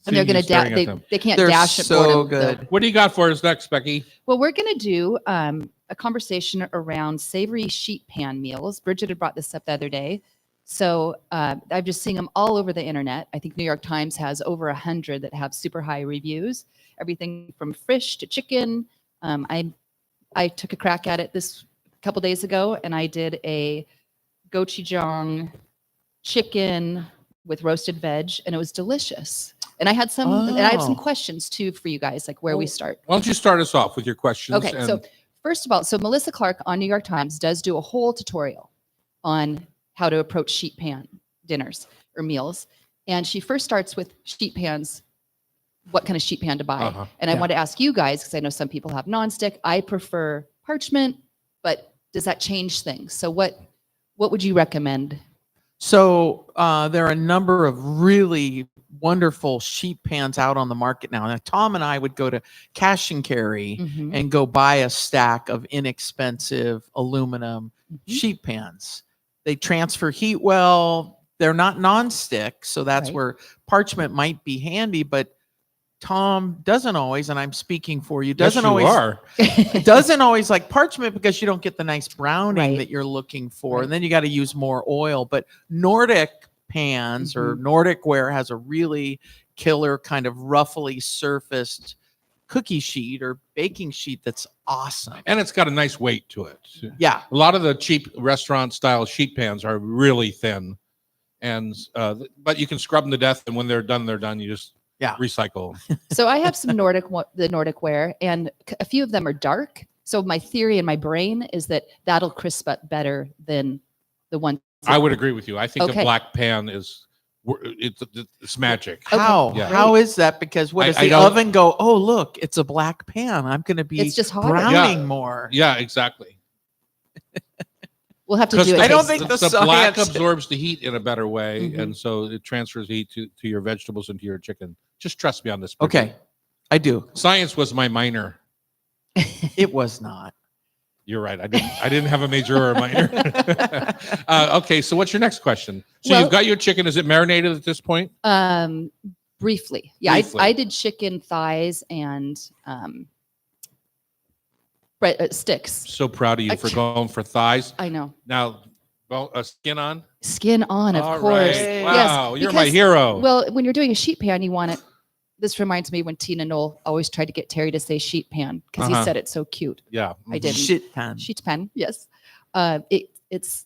And they're Seeing you going to staring at them. they can't They're dash it so boredom, good. though. What do you got for us next, Becky? Well, we're going to do a conversation around savory sheet pan meals. Bridget had brought this up the other day. So I've just seen them all over the internet. I think New York Times has over 100 that have super high reviews. Everything from fish to chicken. I took a crack at it this couple days ago, and I did a gochujang chicken with roasted veg, and it was delicious. And I had some, and I have some Oh. questions too for you guys, like where we start. Why don't you start us off with your questions? Okay, so first of all, so Melissa Clark on New York Times does do a whole tutorial on how to approach sheet pan dinners or meals. And she first starts with sheet pans, what kind of sheet pan to buy. Uh-huh. And I Yeah. want to ask you guys, because I know some people have nonstick. I prefer parchment, but does that change things? So what would you recommend? So there are a number of really wonderful sheet pans out on the market now. Now, Tom and I would go to Cash and Carry Mhm. and go buy a stack of inexpensive aluminum Mhm. sheet pans. They transfer heat well. They're not nonstick, so that's Right. where parchment might be handy. But Tom doesn't always, and I'm speaking for you, Yes, doesn't you always are. doesn't always like parchment because you don't get the nice browning Right. that you're looking for. Right. And then you got to use more oil. But Nordic pans or Nordic ware has a really killer kind of roughly surfaced cookie sheet or baking sheet that's awesome. And it's got a nice weight to it. Yeah. A lot of the cheap restaurant style sheet pans are really thin, and but you can scrub them to death. And when they're done, they're done. You just recycle. So I have some the Nordic ware, and a few of them are dark. So my theory in my brain is that that'll crisp up better than the one. I would agree with you. I think Okay. a black pan it's magic. How? Yeah. How is that? Because what does I the don't- oven go? Oh, look, it's a black pan. I'm going to be It's just hotter. browning Yeah. more. Yeah, exactly. We'll have to Because do it. I don't think the black science- absorbs the heat in a better way, Mhm. and so it transfers heat to your vegetables and to your chicken. Just trust me on this. Bridget. Okay, I do. Science was my minor. It was not. You're right. I didn't have a major or a minor. Okay, so what's your next question? So Well- you've got your chicken. Is it marinated at this point? Briefly. Yeah, Briefly. I did chicken thighs and bread sticks. So proud of you I- for going for thighs. I know. Now, skin on. Skin on, of All course. right. Yes, Wow, you're my because- hero. Well, when you're doing a sheet pan, you want it. This reminds me when Tina Knoll always tried to get Terry to say sheet pan because he Uh-huh. said it so cute. Yeah, I didn't. Shit pan. Sheet pan, yes. It's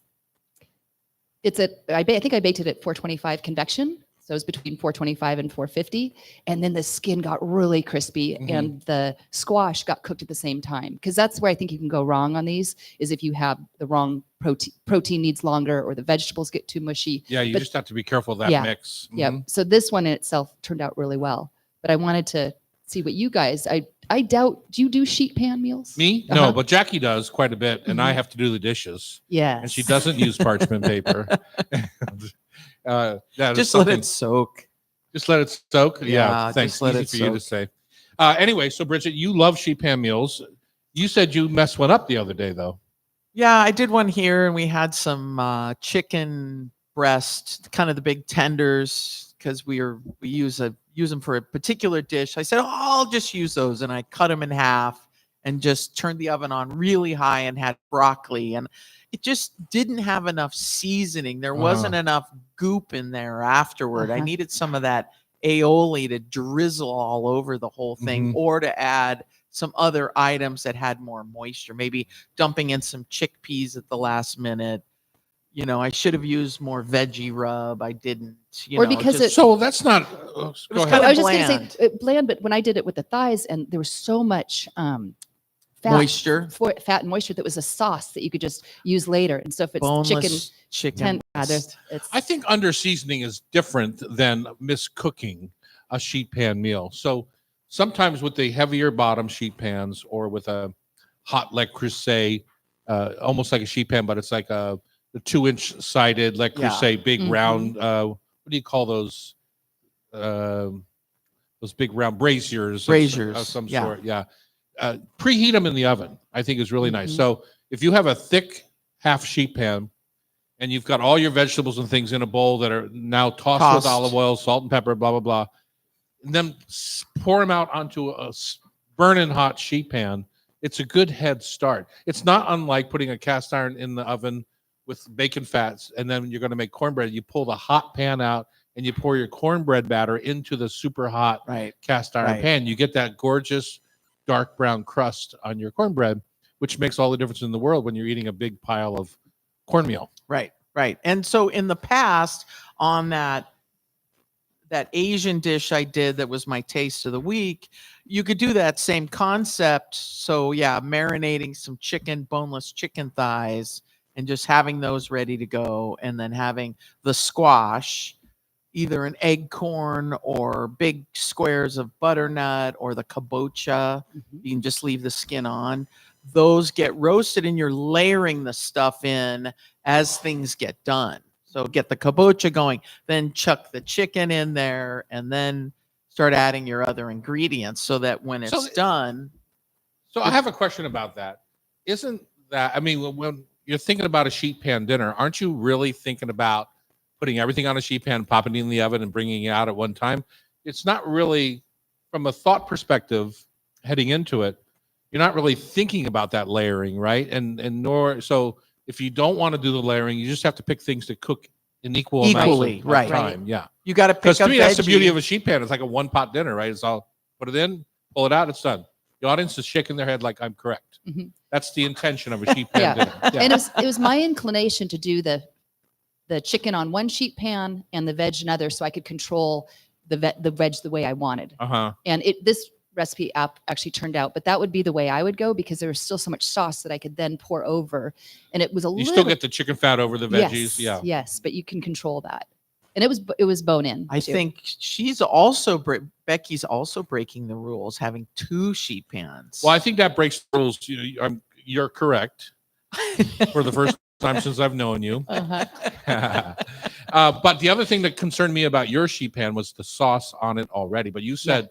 I think I baked it at 425 convection. So it was between 425 and 450. And then the skin got really crispy Mhm. and the squash got cooked at the same time. Because that's where I think you can go wrong on these is if you have the wrong protein needs longer or the vegetables get too mushy. yeah. You but- just have to be careful of that Yeah. mix. Yeah. Mhm. So this one in itself turned out really well. But I wanted to see what you guys, I doubt, do you do sheet pan meals? Me? Uh-huh. No, but Jackie does quite a bit, and I Mhm. have to do the dishes, Yes. and she doesn't use parchment paper. That is Just let something- it soak. Just let it soak. Yeah, Yeah, thanks. just let Easy it for you to soak. say. Anyway, so Bridget, you love sheet pan meals. You said you messed one up the other day, though. Yeah, I did one here, and we had some chicken breast, kind of the big tenders, because we use them for a particular dish. I said, oh, I'll just use those, and I cut them in half and just turned the oven on really high and had broccoli, and it just didn't have enough seasoning. There wasn't enough goop in there afterward. I Uh-huh. needed some of that aioli to drizzle all over the whole thing, or to add some other items that had more moisture, maybe dumping in some chickpeas at the last minute. You know, I should have used more veggie rub. I didn't. Or because just- So that's not. It Go was ahead. kind I of was just going bland. to say bland, but when I did it with the thighs and there was so much fat, moisture, fat and moisture that was a sauce that you could just use later. And so if it's boneless chicken. it's I think under seasoning is different than miscooking a sheet pan meal. So sometimes with the heavier bottom sheet pans or with a hot Le Creuset, almost like a sheet pan, but it's like a 2-inch sided Le Yeah. Creuset, big Mhm. round. What do you call those? Those big round braziers, Braziers, of some yeah. sort. Yeah. Preheat them in the oven. I think is really nice. Mhm. So if you have a thick half sheet pan and you've got all your vegetables and things in a bowl that are now tossed with olive oil, salt and pepper, blah, blah, blah, and then pour them out onto a burning hot sheet pan, it's a good head start. It's not unlike putting a cast iron in the oven with bacon fats, and then you're going to make cornbread. You pull the hot pan out and you pour your cornbread batter into the super hot Right. cast iron Right. pan. You get that gorgeous dark brown crust on your cornbread, which makes all the difference in the world when you're eating a big pile of cornmeal. Right. Right. And so in the past, on that Asian dish I did that was my taste of the week, you could do that same concept. So yeah, marinating some chicken, boneless chicken thighs, and just having those ready to go, and then having the squash, either an egg corn or big squares of butternut or the kabocha. You can just leave the skin on. Those get roasted, and you're layering the stuff in as things get done. So get the kabocha going, then chuck the chicken in there, and then start adding your other ingredients so that when it's done. So I have a question about that. Isn't that, I mean, when you're thinking about a sheet pan dinner, aren't you really thinking about putting everything on a sheet pan, popping it in the oven, and bringing it out at one time? It's not really, from a thought perspective, heading into it, you're not really thinking about that layering, right? And nor so if you don't want to do the layering, you just have to pick things to cook in equal Equally, amounts of right. time. Yeah. You got to pick Because up to me, that's the beauty veggie. of a sheet pan. It's like a one pot dinner, right? It's all put it in, pull it out, it's done. The audience is shaking their head like I'm correct. Mhm. That's the intention of a sheet pan Yeah. dinner. Yeah. And it was my inclination to do the chicken on one sheet pan and the veg another, so I could control the veg the way I wanted. Uh-huh. And this recipe app actually turned out, but that would be the way I would go because there was still so much sauce that I could then pour over, and it was a You little. still get the chicken fat over the veggies. Yes, Yeah. yes, but you can control that, and it was bone in. I too. think she's also Becky's also breaking the rules, having 2 sheet pans. Well, I think that breaks the rules. You're correct for the first time since I've known you. Uh-huh. But the other thing that concerned me about your sheet pan was the sauce on it already. But you said,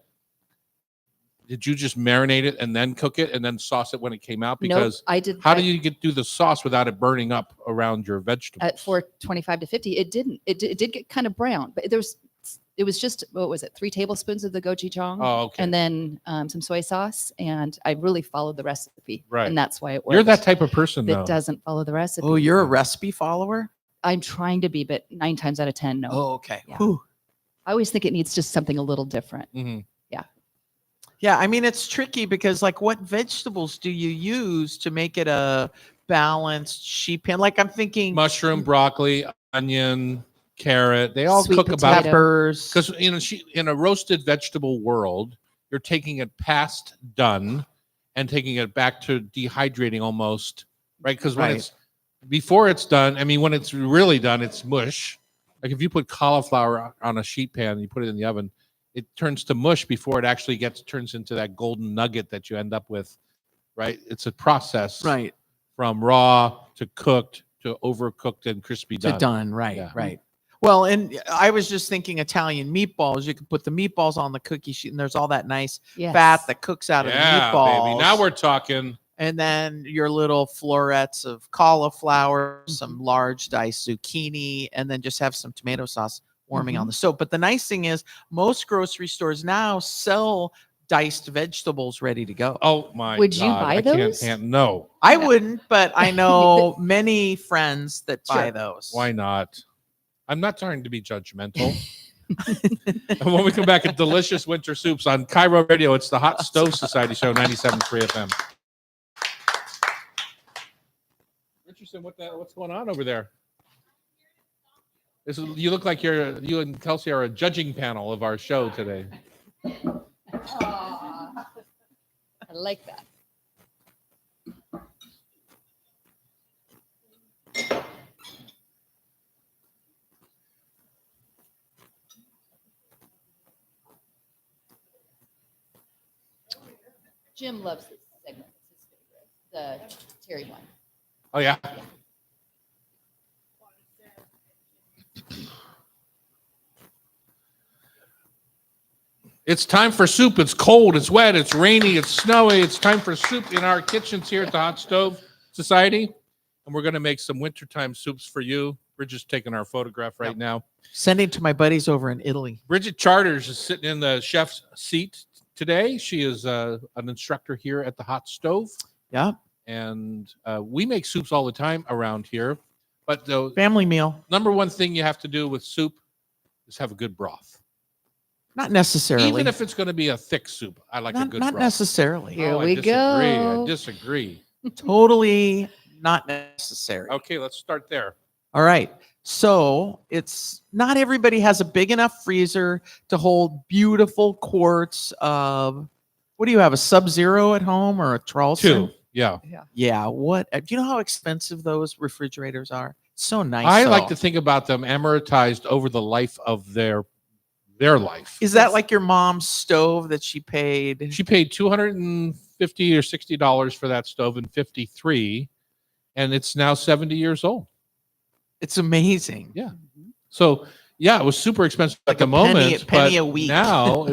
did you just marinate it and then cook it and then sauce it when it came out? Because I did. how do you do the sauce without it burning up around your vegetables? At 425 to 50? It didn't. It did get kind of brown, but it was just, what was it, 3 tablespoons of the gochujang, Oh, okay. and then some soy sauce, and I really followed the recipe, Right. and that's why it worked. You're that type of person, that though. doesn't follow the recipe. Oh, you're a recipe follower? I'm trying to be, but 9 times out of 10, no. Oh, okay. Yeah. Whew. I always think it needs just something a little different. Mhm. Yeah, I mean, it's tricky because, like, what vegetables do you use to make it a balanced sheet pan? Like, I'm thinking Mushroom, broccoli, onion, carrot. They all Sweet cook about potato. peppers. because in a roasted vegetable world, you're taking it past done and taking it back to dehydrating almost, right? Because when Right. it's before it's done, I mean, when it's really done, it's mush. Like if you put cauliflower on a sheet pan and you put it in the oven, it turns to mush before it actually turns into that golden nugget that you end up with, right? It's a process Right. from raw to cooked to overcooked and crispy To done. done. Right. Yeah. Right. Well, and I was just thinking Italian meatballs. You could put the meatballs on the cookie sheet, and there's all that nice Yes. fat that cooks out of the Yeah, meatballs. baby. Now we're talking. And then your little florets of cauliflower, some large diced zucchini, and then just have some tomato sauce warming on the stove. But the nice thing is, most grocery stores now sell diced vegetables ready to go. Oh my! Would you God, buy I can't those? no. I wouldn't, but I know many friends that buy Sure. those. Why not? I'm not trying to be judgmental. And when we come back at Delicious Winter Soups on Cairo Radio, it's the Hot Stove Society Show, 97.3 FM. Richardson, what's going on over there? You look like you and Kelsey are a judging panel of our show today. Aw, I like that. Jim loves this segment. It's his favorite. The Thierry one. Oh yeah. It's time for soup. It's cold, it's wet, it's rainy, it's snowy. It's time for soup in our kitchens here at the Hot Stove Society. And we're going to make some wintertime soups for you. Bridget's taking our photograph right now. Sending to my buddies over in Italy. Bridget Charters is sitting in the chef's seat today. She is an instructor here at the Hot Stove. Yeah. And we make soups all the time around here. But the Family meal. number one thing you have to do with soup is have a good broth. Not necessarily. Even if it's going to be a thick soup, I like a not good not broth. necessarily. Here Oh, we go. I disagree. Totally not necessary. Okay, let's start there. All right. So it's not everybody has a big enough freezer to hold beautiful quarts of, what do you have, a Sub-Zero at home or a Charleston? 2. Yeah. Yeah. What? Do you know how expensive those refrigerators are? So nice. I like though. to think about them amortized over the life of their life. Is that like your mom's stove that she paid? She paid $250 or $60 for that stove in 53, and it's now 70 years old. It's amazing. Yeah. So yeah, it was super expensive Like at the a penny- moment, penny but a week. now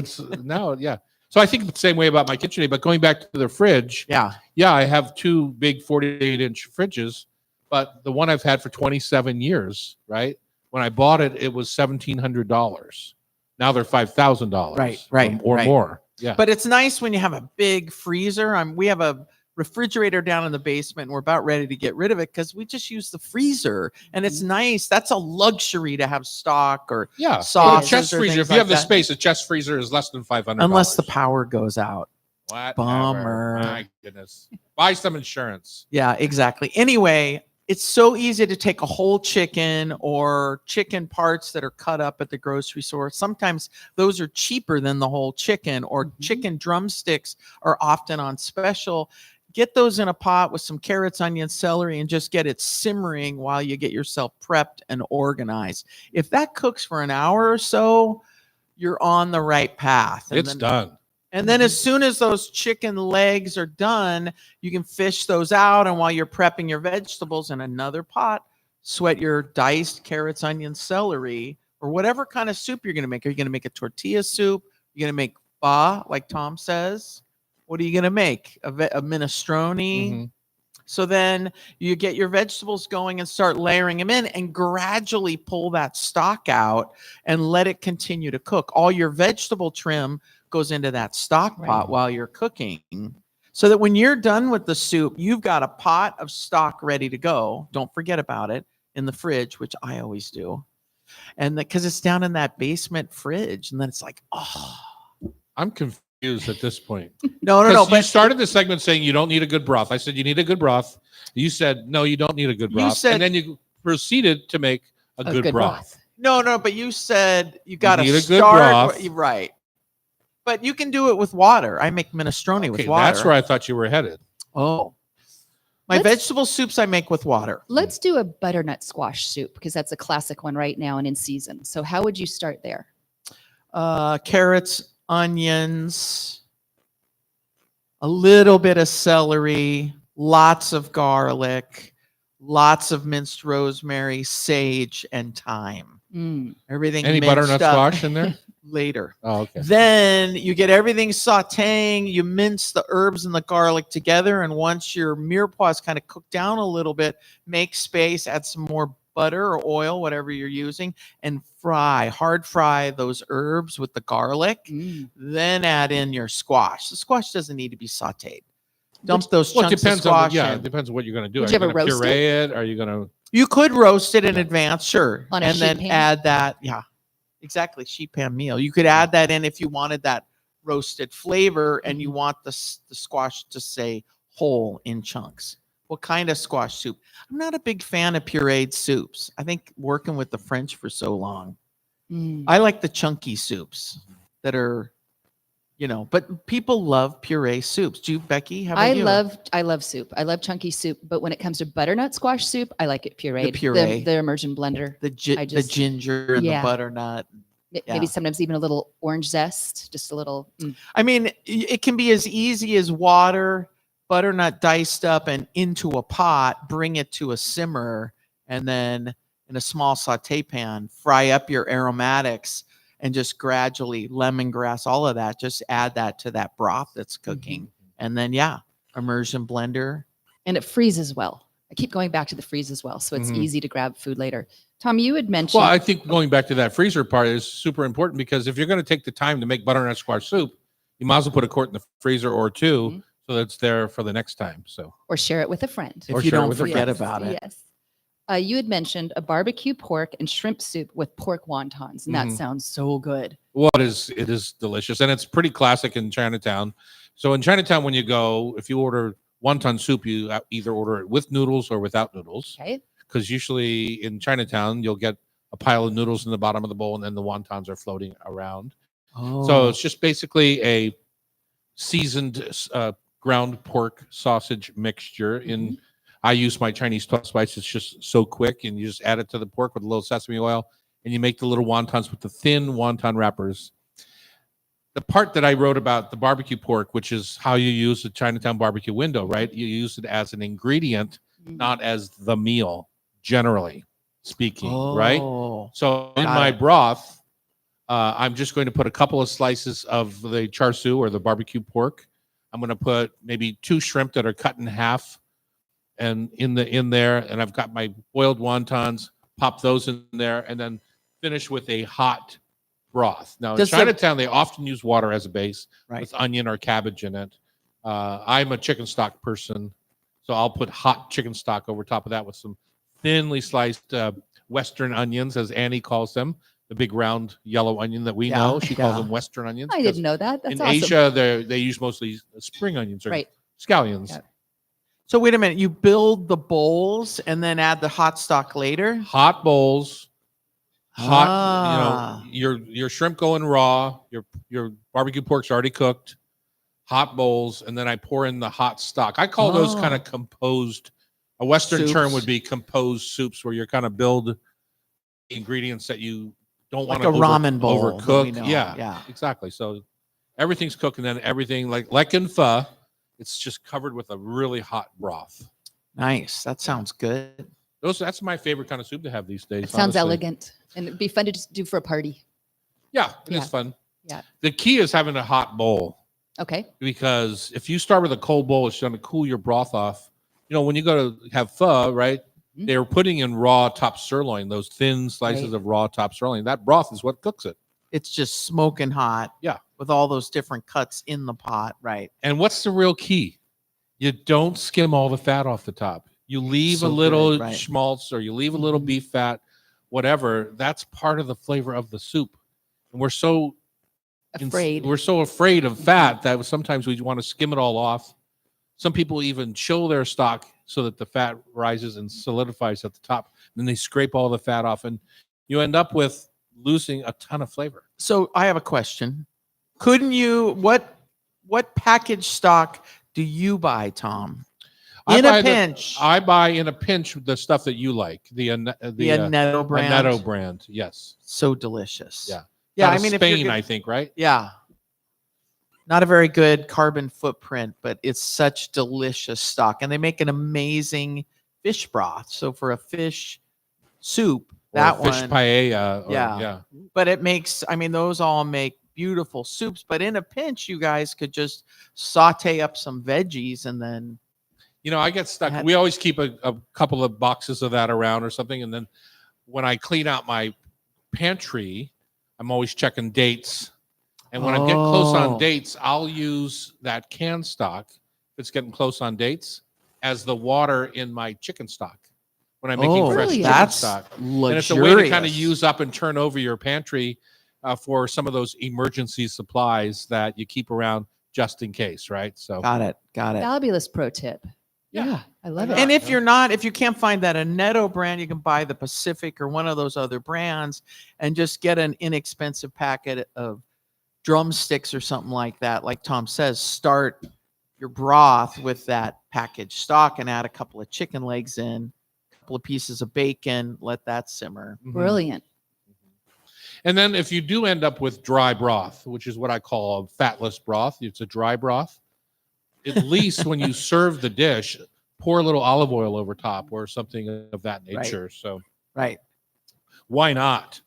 yeah. So I think the same way about my kitchen, but going back to the fridge, Yeah. yeah, I have 2 big 48-inch fridges, but the one I've had for 27 years, right? When I bought it, it was $1,700. Now they're $5,000, Right, or right. more. Yeah. But it's nice when you have a big freezer. We have a refrigerator down in the basement and we're about ready to get rid of it because we just use the freezer and it's nice. That's a luxury to have stock or Yeah. sauces Chest or freezer. things If you have like the that. space, a chest freezer is less than $500. Unless the power goes out. Whatever. Bummer. My goodness. Buy some insurance. Yeah, exactly. Anyway, it's so easy to take a whole chicken or chicken parts that are cut up at the grocery store. Sometimes those are cheaper than the whole chicken, or chicken drumsticks are often on special. Get those in a pot with some carrots, onions, celery, and just get it simmering while you get yourself prepped and organized. If that cooks for an hour or so, you're on the right path. It's done. And then as soon as those chicken legs are done, you can fish those out. And while you're prepping your vegetables in another pot, sweat your diced carrots, onions, celery, or whatever kind of soup you're going to make. Are you going to make a tortilla soup? You're going to make pho, like Tom says? What are you going to make? A minestrone? Mm-hmm. So then you get your vegetables going and start layering them in and gradually pull that stock out and let it continue to cook. All your vegetable trim goes into that stock pot while you're cooking, so that when you're done with the soup, you've got a pot of stock ready to go. Don't forget about it in the fridge, which I always do. And because it's down in that basement fridge, and then it's like, oh, I'm confused at this point. no. You But started the segment saying you don't need a good broth. I said you need a good broth. You said no, you don't need a good broth. said- and then you proceeded to make a good broth. no. But you said you got to need a good start broth. right. But you can do it with water. I make minestrone with water. That's where I thought you were headed. Oh, my Let's- vegetable soups I make with water. Let's do a butternut squash soup because that's a classic one right now and in season. So how would you start there? Carrots, onions, a little bit of celery, lots of garlic, lots of minced rosemary, sage, and thyme. Everything Any minced butternut up squash in there? later. Oh, okay. Then you get everything sauteing. You mince the herbs and the garlic together. And once your mirepoix is kind of cooked down a little bit, make space, add some more butter or oil, whatever you're using, and hard fry those herbs with the garlic. Then add in your squash. The squash doesn't need to be sauteed. Dump those Well, it chunks of depends squash on in. it depends on what you're going to do. Would Are you you ever going to roast puree it? Are you going to? You could roast it in advance, sure. On a and sheet then pan? add that. Yeah, exactly. Sheet pan meal. You could add that in if you wanted that roasted flavor and you want the squash to say whole in chunks. What kind of squash soup? I'm not a big fan of pureed soups. I think working with the French for so long, I like the chunky soups that are, but people love puree soups. Do you, Becky? How about I you? love soup. I love chunky soup, but when it comes to butternut squash soup, I like it pureed. puree. The immersion blender. the I the just- ginger and Yeah. the butternut. Yeah. Maybe sometimes even a little orange zest, just a little. I mean, it can be as easy as water, butternut diced up and into a pot, bring it to a simmer, and then in a small saute pan, fry up your aromatics and just gradually lemongrass, all of that. Just add that to that broth that's cooking. And then, immersion blender. And it freezes well. I keep going back to the freeze as well. So it's Mhm. easy to grab food later. Tom, you had mentioned. Well, I think going back to that freezer part is super important because if you're going to take the time to make butternut squash soup, you might as well put a quart in the freezer or two so that it's there for the next time. So, or share it with a friend. Or If you share it don't with a forget friend. about it. Yes. You had mentioned a barbecue pork and shrimp soup with pork wontons, and that Mhm. sounds so good. well, it is delicious and it's pretty classic in Chinatown. So in Chinatown, when you go, if you order wonton soup, you either order it with noodles or without noodles. Okay. Because usually in Chinatown, you'll get a pile of noodles in the bottom of the bowl and then the wontons are floating around. Oh. So it's just basically a seasoned ground pork sausage mixture. I use my Chinese 12 spice. It's just so quick, and you just add it to the pork with a little sesame oil, and you make the little wontons with the thin wonton wrappers. The part that I wrote about the barbecue pork, which is how you use the Chinatown barbecue window, right? You use it as an ingredient, not as the meal, generally speaking, right? Oh. So in Got my it. broth, I'm just going to put a couple of slices of the char siu or the barbecue pork. I'm going to put maybe 2 shrimp that are cut in half, and in there, and I've got my boiled wontons. Pop those in there, and then finish with a hot broth. Now in Does the- Chinatown, they often use water as a base Right. with onion or cabbage in it. I'm a chicken stock person, so I'll put hot chicken stock over top of that with some thinly sliced Western onions, as Annie calls them, the big round yellow onion that we Yeah, know. She calls yeah. them Western onions. I because didn't know that. That's in awesome. Asia, they use mostly spring onions or Right. scallions. Yeah. So wait a minute. You build the bowls and then add the hot stock later. Hot bowls, hot. Ah. Your shrimp going raw. Your barbecue pork's already cooked. Hot bowls, and then I pour in the hot stock. I call those kind of composed. A Western term Soups. would be composed soups, where you're kind of build ingredients that you don't Like want to a ramen bowl that we overcook. know. Yeah, Yeah. exactly. So everything's cooked, and then everything like in pho, it's just covered with a really hot broth. Nice. That sounds good. That's my favorite kind of soup to have these days. It sounds honestly. elegant, and it'd be fun to just do for a party. Yeah, it is Yeah. fun. Yeah. The key is having a hot bowl. Okay. Because if you start with a cold bowl, it's going to cool your broth off. When you go to have pho, right? Mhm. They're putting in raw top sirloin, those thin slices Right. of raw top sirloin. That broth is what cooks it. It's just smoking hot. Yeah. With all those different cuts in the pot. Right. And what's the real key? You don't skim all the fat off the top. You leave So a little good, right. schmaltz, or you leave a little Mhm. beef fat, whatever. That's part of the flavor of the soup. And we're so Afraid. We're so afraid of fat that sometimes we want to skim it all off. Some people even chill their stock so that the fat rises and solidifies at the top. Then they scrape all the fat off, and you end up with losing a ton of flavor. So I have a question. Couldn't you what package stock do you buy, Tom? In a pinch. I buy in a pinch the stuff that you like. The Annetto brand. Annetto brand. Yes. So delicious. Yeah. Yeah. Out I of mean, if Spain, you're gonna- I think, right? yeah. Not a very good carbon footprint, but it's such delicious stock. And they make an amazing fish broth. So for a fish soup, that Or fish one. paella. Yeah. But it makes, I mean, those all make beautiful soups. But in a pinch, you guys could just saute up some veggies and then I get stuck. That- We always keep a couple of boxes of that around or something. And then when I clean out my pantry, I'm always checking dates. And when I get close on Oh. dates, I'll use that canned stock, if it's getting close on dates, as the water in my chicken stock when I'm making fresh Brilliant. chicken that's stock. luxurious. And it's a way to kind of use up and turn over your pantry for some of those emergency supplies that you keep around just in case, right? So Got it. Fabulous pro tip. Yeah. I love Why it. not? And if you can't find that Annetto brand, you can buy the Pacific or one of those other brands and just get an inexpensive packet of drumsticks or something like that. Like Tom says, start your broth with that packaged stock and add a couple of chicken legs in, a couple of pieces of bacon, let that simmer. Brilliant. And then if you do end up with dry broth, which is what I call a fatless broth, it's a dry broth. At least when you serve the dish, pour a little olive oil over top or something of that nature. So Right. why not?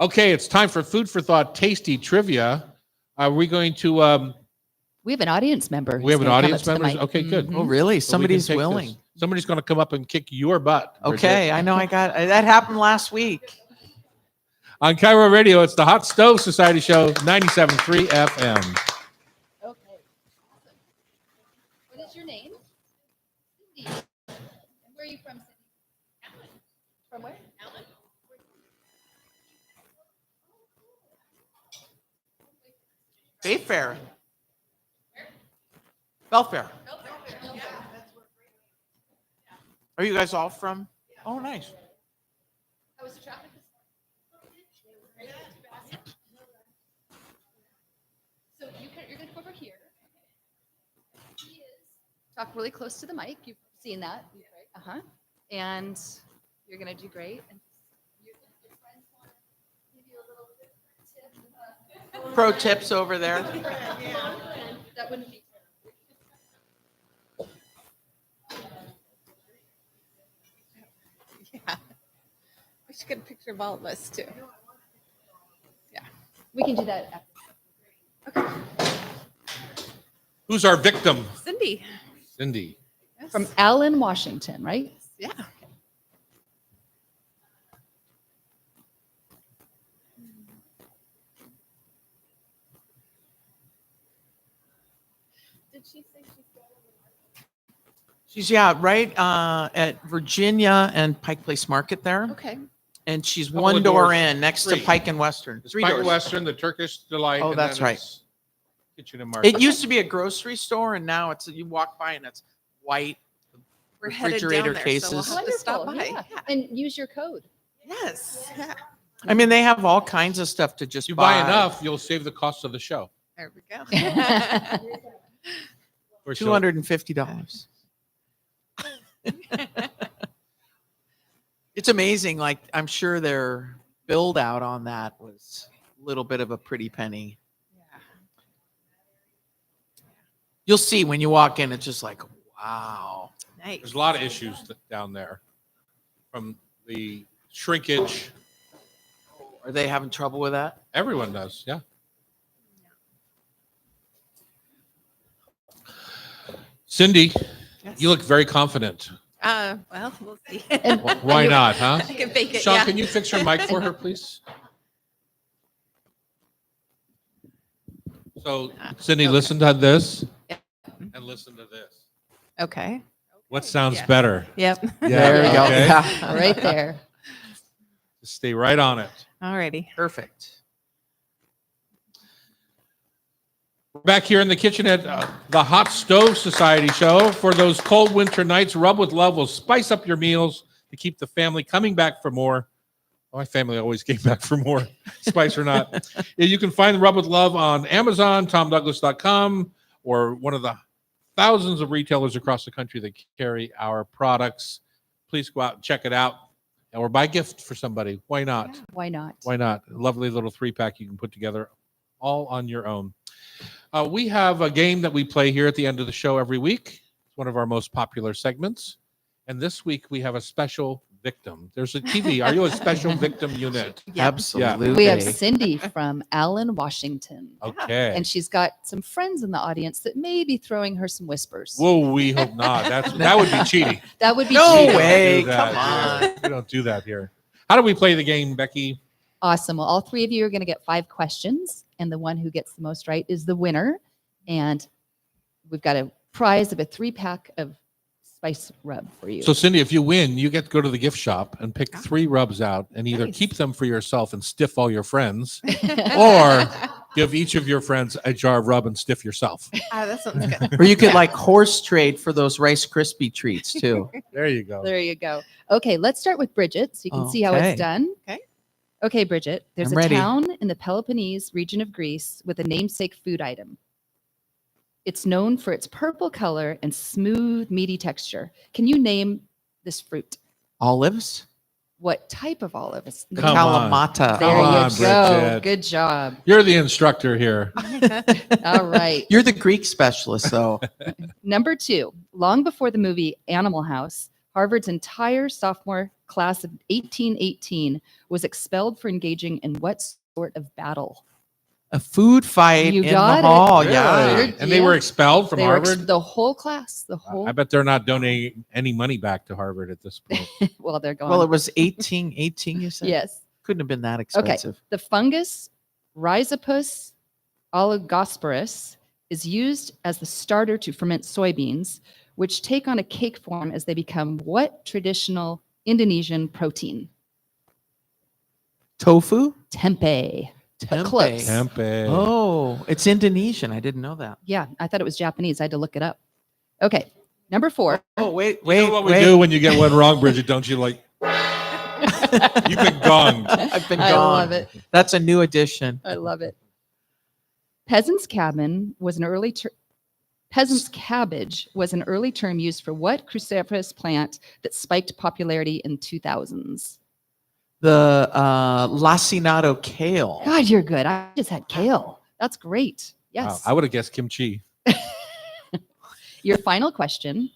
Okay, it's time for food for thought, tasty trivia. Are we going to? We have an audience member. We have who's an gonna come audience up to the member. mic. Okay, good. Mhm. Oh, really? So we can Somebody's take this. willing. Somebody's going to come up and kick your butt. Bridget. Okay. I know that happened last week. On Cairo Radio, it's the Hot Stove Society Show, 97.3 FM. Okay. What is your name? Cindy. And where are you from, Cindy? Allen. From where? Allen. Bayfair. Belfair. Are you guys all from? Oh, nice. How was the traffic? So you're going to come over here. Talk really close to the mic. You've seen that. Uh-huh. And you're going to do great. And your friends want to give you a little tip. Pro tips over there. That wouldn't be Yeah. We should get a picture of all of us too. We can do that after. Who's our victim? Cindy. Cindy. From Allen, Washington, right? Yeah. She's right at Virginia and Pike Place Market there. Okay. And she's Couple one of door doors. in next Three. to Pike and Western. It's Three Pike doors. Western, the Turkish Delight. Oh, and that's then right. it's Kitchen and Market. It used to be a grocery store, and now it's you walk by and it's white We're headed down refrigerator there, cases. so we'll have to stop by. Wonderful, yeah. And use your code. Yes. Yeah. I mean, they have all kinds of stuff to just You buy enough, you'll save the cost of the show. There we go. For sure. $250. It's amazing. Like, I'm sure their build out on that was a little bit of a pretty penny. You'll see when you walk in, it's just like, wow. Nice. There's a lot of issues down there from the shrinkage. Are they having trouble with that? Everyone does, yeah. Cindy, Yes. you look very confident. Well, we'll see. Why not, huh? I can bake it. Sean, Yeah. can you fix your mic for her, please? So, Cindy, listen to this and listen to this. Okay. What sounds Yeah. better? Yep. There you go. okay. Yeah. Right there. Just stay right on it. Alrighty. Perfect. We're back here in the kitchen at the Hot Stove Society show. For those cold winter nights, Rub with Love will spice up your meals to keep the family coming back for more. My family always came back for more, spice or not. You can find Rub with Love on Amazon, TomDouglas.com, or one of the thousands of retailers across the country that carry our products. Please go out and check it out, or buy a gift for somebody. Why not? Why not? Why not? A lovely little 3-pack you can put together all on your own. We have a game that we play here at the end of the show every week. It's one of our most popular segments. And this week we have a special victim. There's a TV. Are you a special victim unit? Absolutely. We have Cindy from Allen, Washington. Okay. And she's got some friends in the audience that may be throwing her some whispers. Whoa, we hope not. That would be cheating. That would be No cheating. way. Do that Come here. We don't do that here. How do we play the game, Becky? Awesome. Well, all three of you are going to get 5 questions, and the one who gets the most right is the winner. And we've got a prize of a 3-pack of spice rub for you. So, Cindy, if you win, you get to go to the gift shop and pick 3 rubs out and either Nice. keep them for yourself and stiff all your friends, or give each of your friends a jar of rub and stiff yourself. That sounds good. Or you could like horse trade for those Rice Krispie treats too. There you go. There you go. Okay, let's start with Bridget so you can see how Okay. it's done. Okay. Okay, Bridget, there's I'm a ready. town in the Peloponnese region of Greece with a namesake food item. It's known for its purple color and smooth, meaty texture. Can you name this fruit? Olives? What type of olive? It's The Come on. Kalamata. There Come you on, go. Bridget. Good job. You're the instructor here. All right. You're the Greek specialist, though. Number 2, long before the movie Animal House, Harvard's entire sophomore class of 1818 was expelled for engaging in what sort of battle? A food fight You in got the it. hall. Really? Yeah. You're- And they were yeah. expelled from They were Harvard? the whole class, the whole. I bet they're not donating any money back to Harvard at this point. Well, they're going. Well, it was 1818, you said? yes. Couldn't have been that Okay. expensive. The fungus Rhizopus oligosporus is used as the starter to ferment soybeans, which take on a cake form as they become what traditional Indonesian protein? Tofu? Tempeh. Tempeh. close. Tempeh. Oh, it's Indonesian. I didn't know that. Yeah, I thought it was Japanese. I had to look it up. Okay, number 4. Oh, wait, You know what we do when you get one wrong, Bridget, don't you? Like, you've been gonged. I've been I gone. love it. That's a new addition. I love it. Peasant's cabbage was an early term used for what cruciferous plant that spiked popularity in 2000s? The lacinato kale. God, you're good. I just had kale. That's great. Wow, Yes. I would have guessed kimchi. Your final question.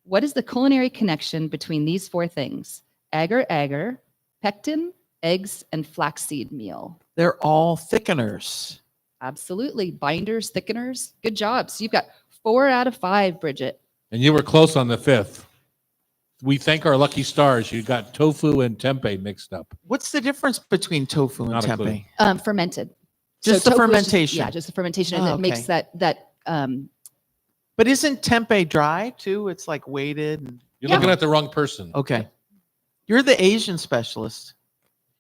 What is the culinary connection between these 4 things? Agar-agar, pectin, eggs, and flaxseed meal. They're all thickeners. Absolutely. Binders, thickeners. Good job. So you've got 4 out of 5, Bridget. And you were close on the 5th. We thank our lucky stars. You got tofu and tempeh mixed up. What's the difference between tofu and Not a clue. tempeh? Fermented. Just the tofu is fermentation. just the fermentation, and Oh, it makes okay. that But isn't tempeh dry too? It's like weighted. You're Yeah. looking at the wrong person. Okay. You're the Asian specialist.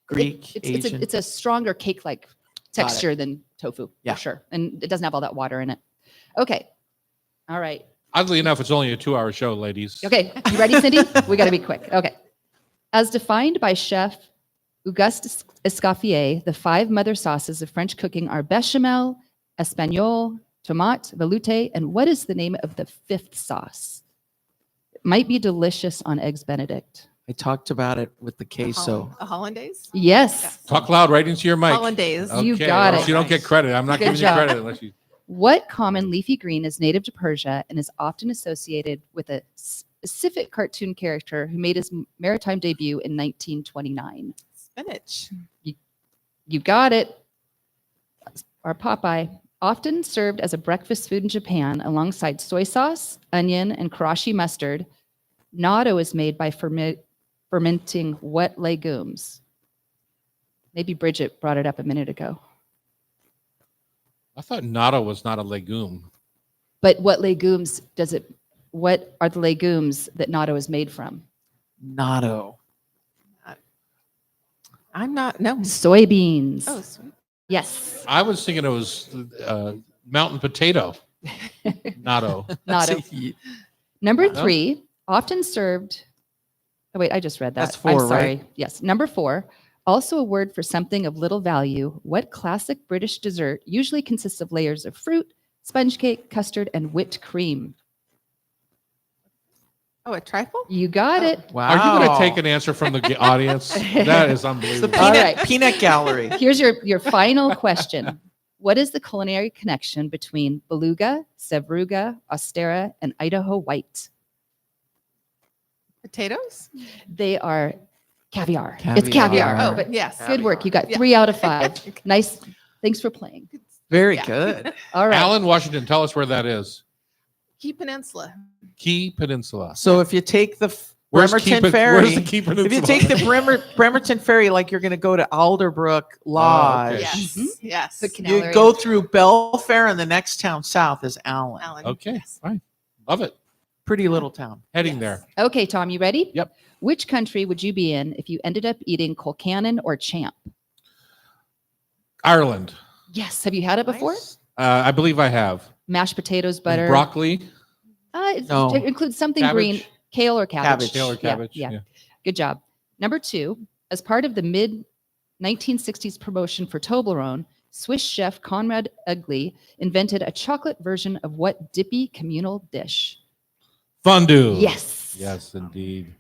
Greek, It's Asian. a stronger cake-like texture than tofu, Yeah. for sure. And it doesn't have all that water in it. Okay. All right. Oddly enough, it's only a 2-hour show, ladies. Okay. You ready, Cindy? We got to be quick. Okay. As defined by chef Auguste Escoffier, the 5 mother sauces of French cooking are bechamel, espagnole, tomate, velouté, and what is the name of the 5th sauce? It might be delicious on eggs Benedict. I talked about it with the queso. A hollandaise. Yes. Talk loud right into your mic. Hollandaise. You got else it. You don't get credit. I'm not Good giving job. you credit unless you. What common leafy green is native to Persia and is often associated with a specific cartoon character who made his maritime debut in 1929? Spinach. You got it. Our Popeye. Often served as a breakfast food in Japan alongside soy sauce, onion, and karashi mustard, natto is made by fermenting what legumes? Maybe Bridget brought it up a minute ago. I thought natto was not a legume. But what legumes what are the legumes that natto is made from? Natto. I'm not. No. Soybeans. Oh, sweet. Yes. I was thinking it was mountain potato. Natto. Natto. Number No? 3, often served. Oh, wait, I just read that. That's 4, I'm right? sorry. Yes. Number 4, also a word for something of little value. What classic British dessert usually consists of layers of fruit, sponge cake, custard, and whipped cream? Oh, a trifle. You got it. Wow. Are you going to take an answer from the audience? That is It's the unbelievable. All peanut, right. peanut gallery. Here's your final question. What is the culinary connection between beluga, sevruga, austera, and Idaho white? Potatoes. They are caviar. Caviar. It's caviar. Oh, But yes. good work. You got Yeah. 3 out of 5. Nice. Thanks for playing. Very Yeah. good. All right. Alan, Washington, tell us where that is. Key Peninsula. Key Peninsula. So if you take the Where's Bremerton Key, Ferry, Where's the Key Peninsula? if you take the Bremerton Ferry, like you're going to go to Alderbrook Lodge, okay. Yes. Mhm. Yes. Good canal you area. go through Belfair, and the next town south is Allen. Alan. Okay, Yes. fine. Love it. Pretty little town. Heading Yes. there. Okay, Tom, you ready? Yep. Which country would you be in if you ended up eating colcannon or champ? Ireland. Yes. Have you had it before? Nice. I believe I have. Mashed potatoes, And butter. broccoli. No. It includes something Cabbage. green, kale or cabbage. Cabbage. Kale or Yeah, cabbage. Yeah. Good job. Number 2, as part of the mid 1960s promotion for Toblerone, Swiss chef Conrad Ugly invented a chocolate version of what dippy communal dish? Fondue. Yes. Yes, indeed.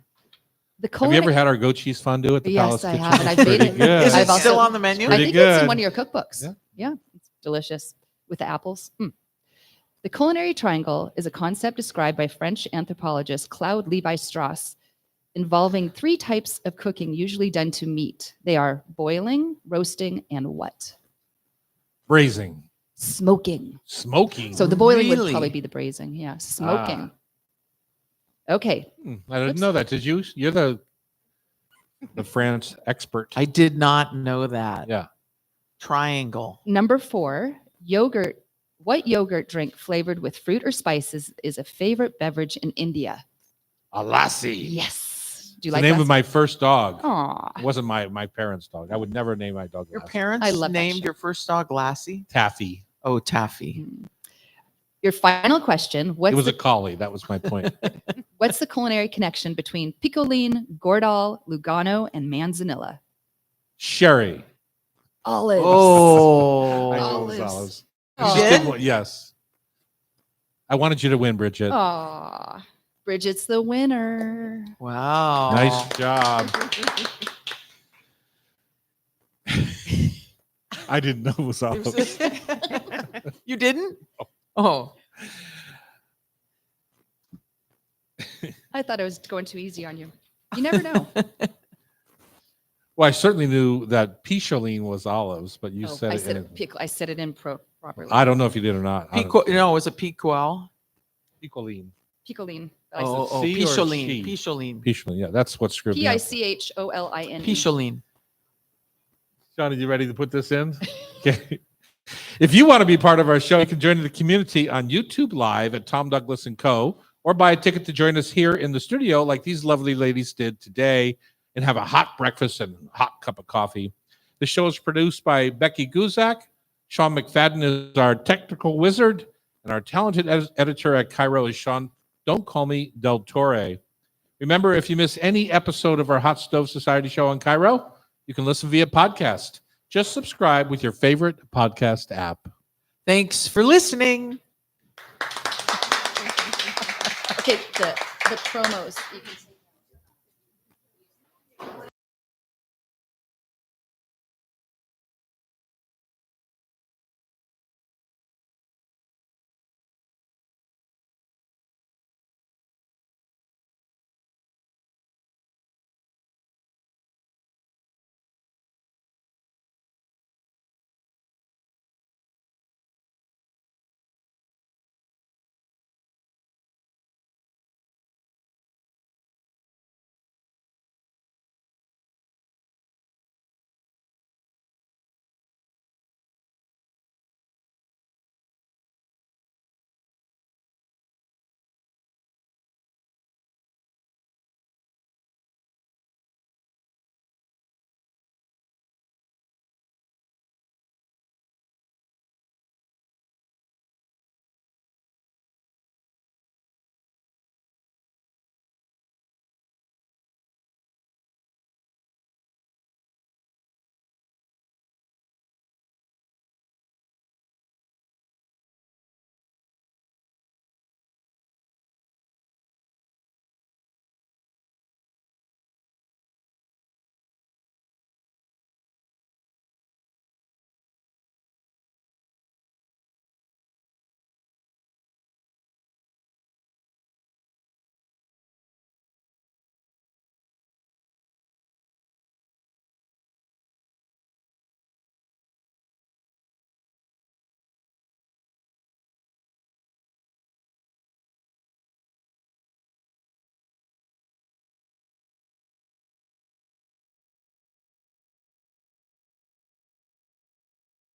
The Have you ever had our goat cheese fondue at the Yes, Palace I Kitchen? have, and I've It's made pretty it. good. Is I've it also- still on the menu? I pretty think it's in good. one of your cookbooks. Yeah. Yeah, it's delicious with the apples. The culinary triangle is a concept described by French anthropologist Claude Lévi-Strauss involving 3 types of cooking usually done to meat. They are boiling, roasting, and what? Braising. Smoking. Smoking. So the boiling would Really? probably be the braising. Yeah, smoking. Okay. I didn't know that. Did you? You're the France expert. I did not know that. Yeah. Triangle. Number 4, yogurt. What yogurt drink flavored with fruit or spices is a favorite beverage in India? A lassie. Yes. Do you The like name of lassi? my first dog. Aw. It wasn't my parents' dog. I would never name my dog Your Lassie. parents I love that named show. your first dog Lassie? Taffy. Oh, Taffy. Your final question. It What's was the, a collie. That was my point. what's the culinary connection between picoline, Gordal, Lugano, and Manzanilla? Sherry. Olives. Oh. I know it was Olives. olives. Oh. You just did one- Yes. I wanted you to win, Bridget. Aw. Bridget's the winner. Wow. Nice job. I didn't know it was olives. You didn't? Oh. I thought I was going too easy on you. You never know. Well, I certainly knew that picholine was olives, but you Oh, said I it. said, in I said it in properly. I don't know if you did or not. No, it was a Piquel. Picholine. Picoline. Oh, C or Picholine. she? Picholine. Picholine. Yeah, that's what screwed me up. Picholin. Picholine. Johnny, you ready to put this in? Okay. If you want to be part of our show, you can join the community on YouTube Live at Tom Douglas & Co. or buy a ticket to join us here in the studio like these lovely ladies did today and have a hot breakfast and a hot cup of coffee. The show is produced by Becky Guzak. Sean McFadden is our technical wizard, and our talented editor at Cairo is Sean, don't call me Del Torre. Remember, if you miss any episode of our Hot Stove Society show on Cairo, you can listen via podcast. Just subscribe with your favorite podcast app. Thanks for listening. Okay, the promos. You can see.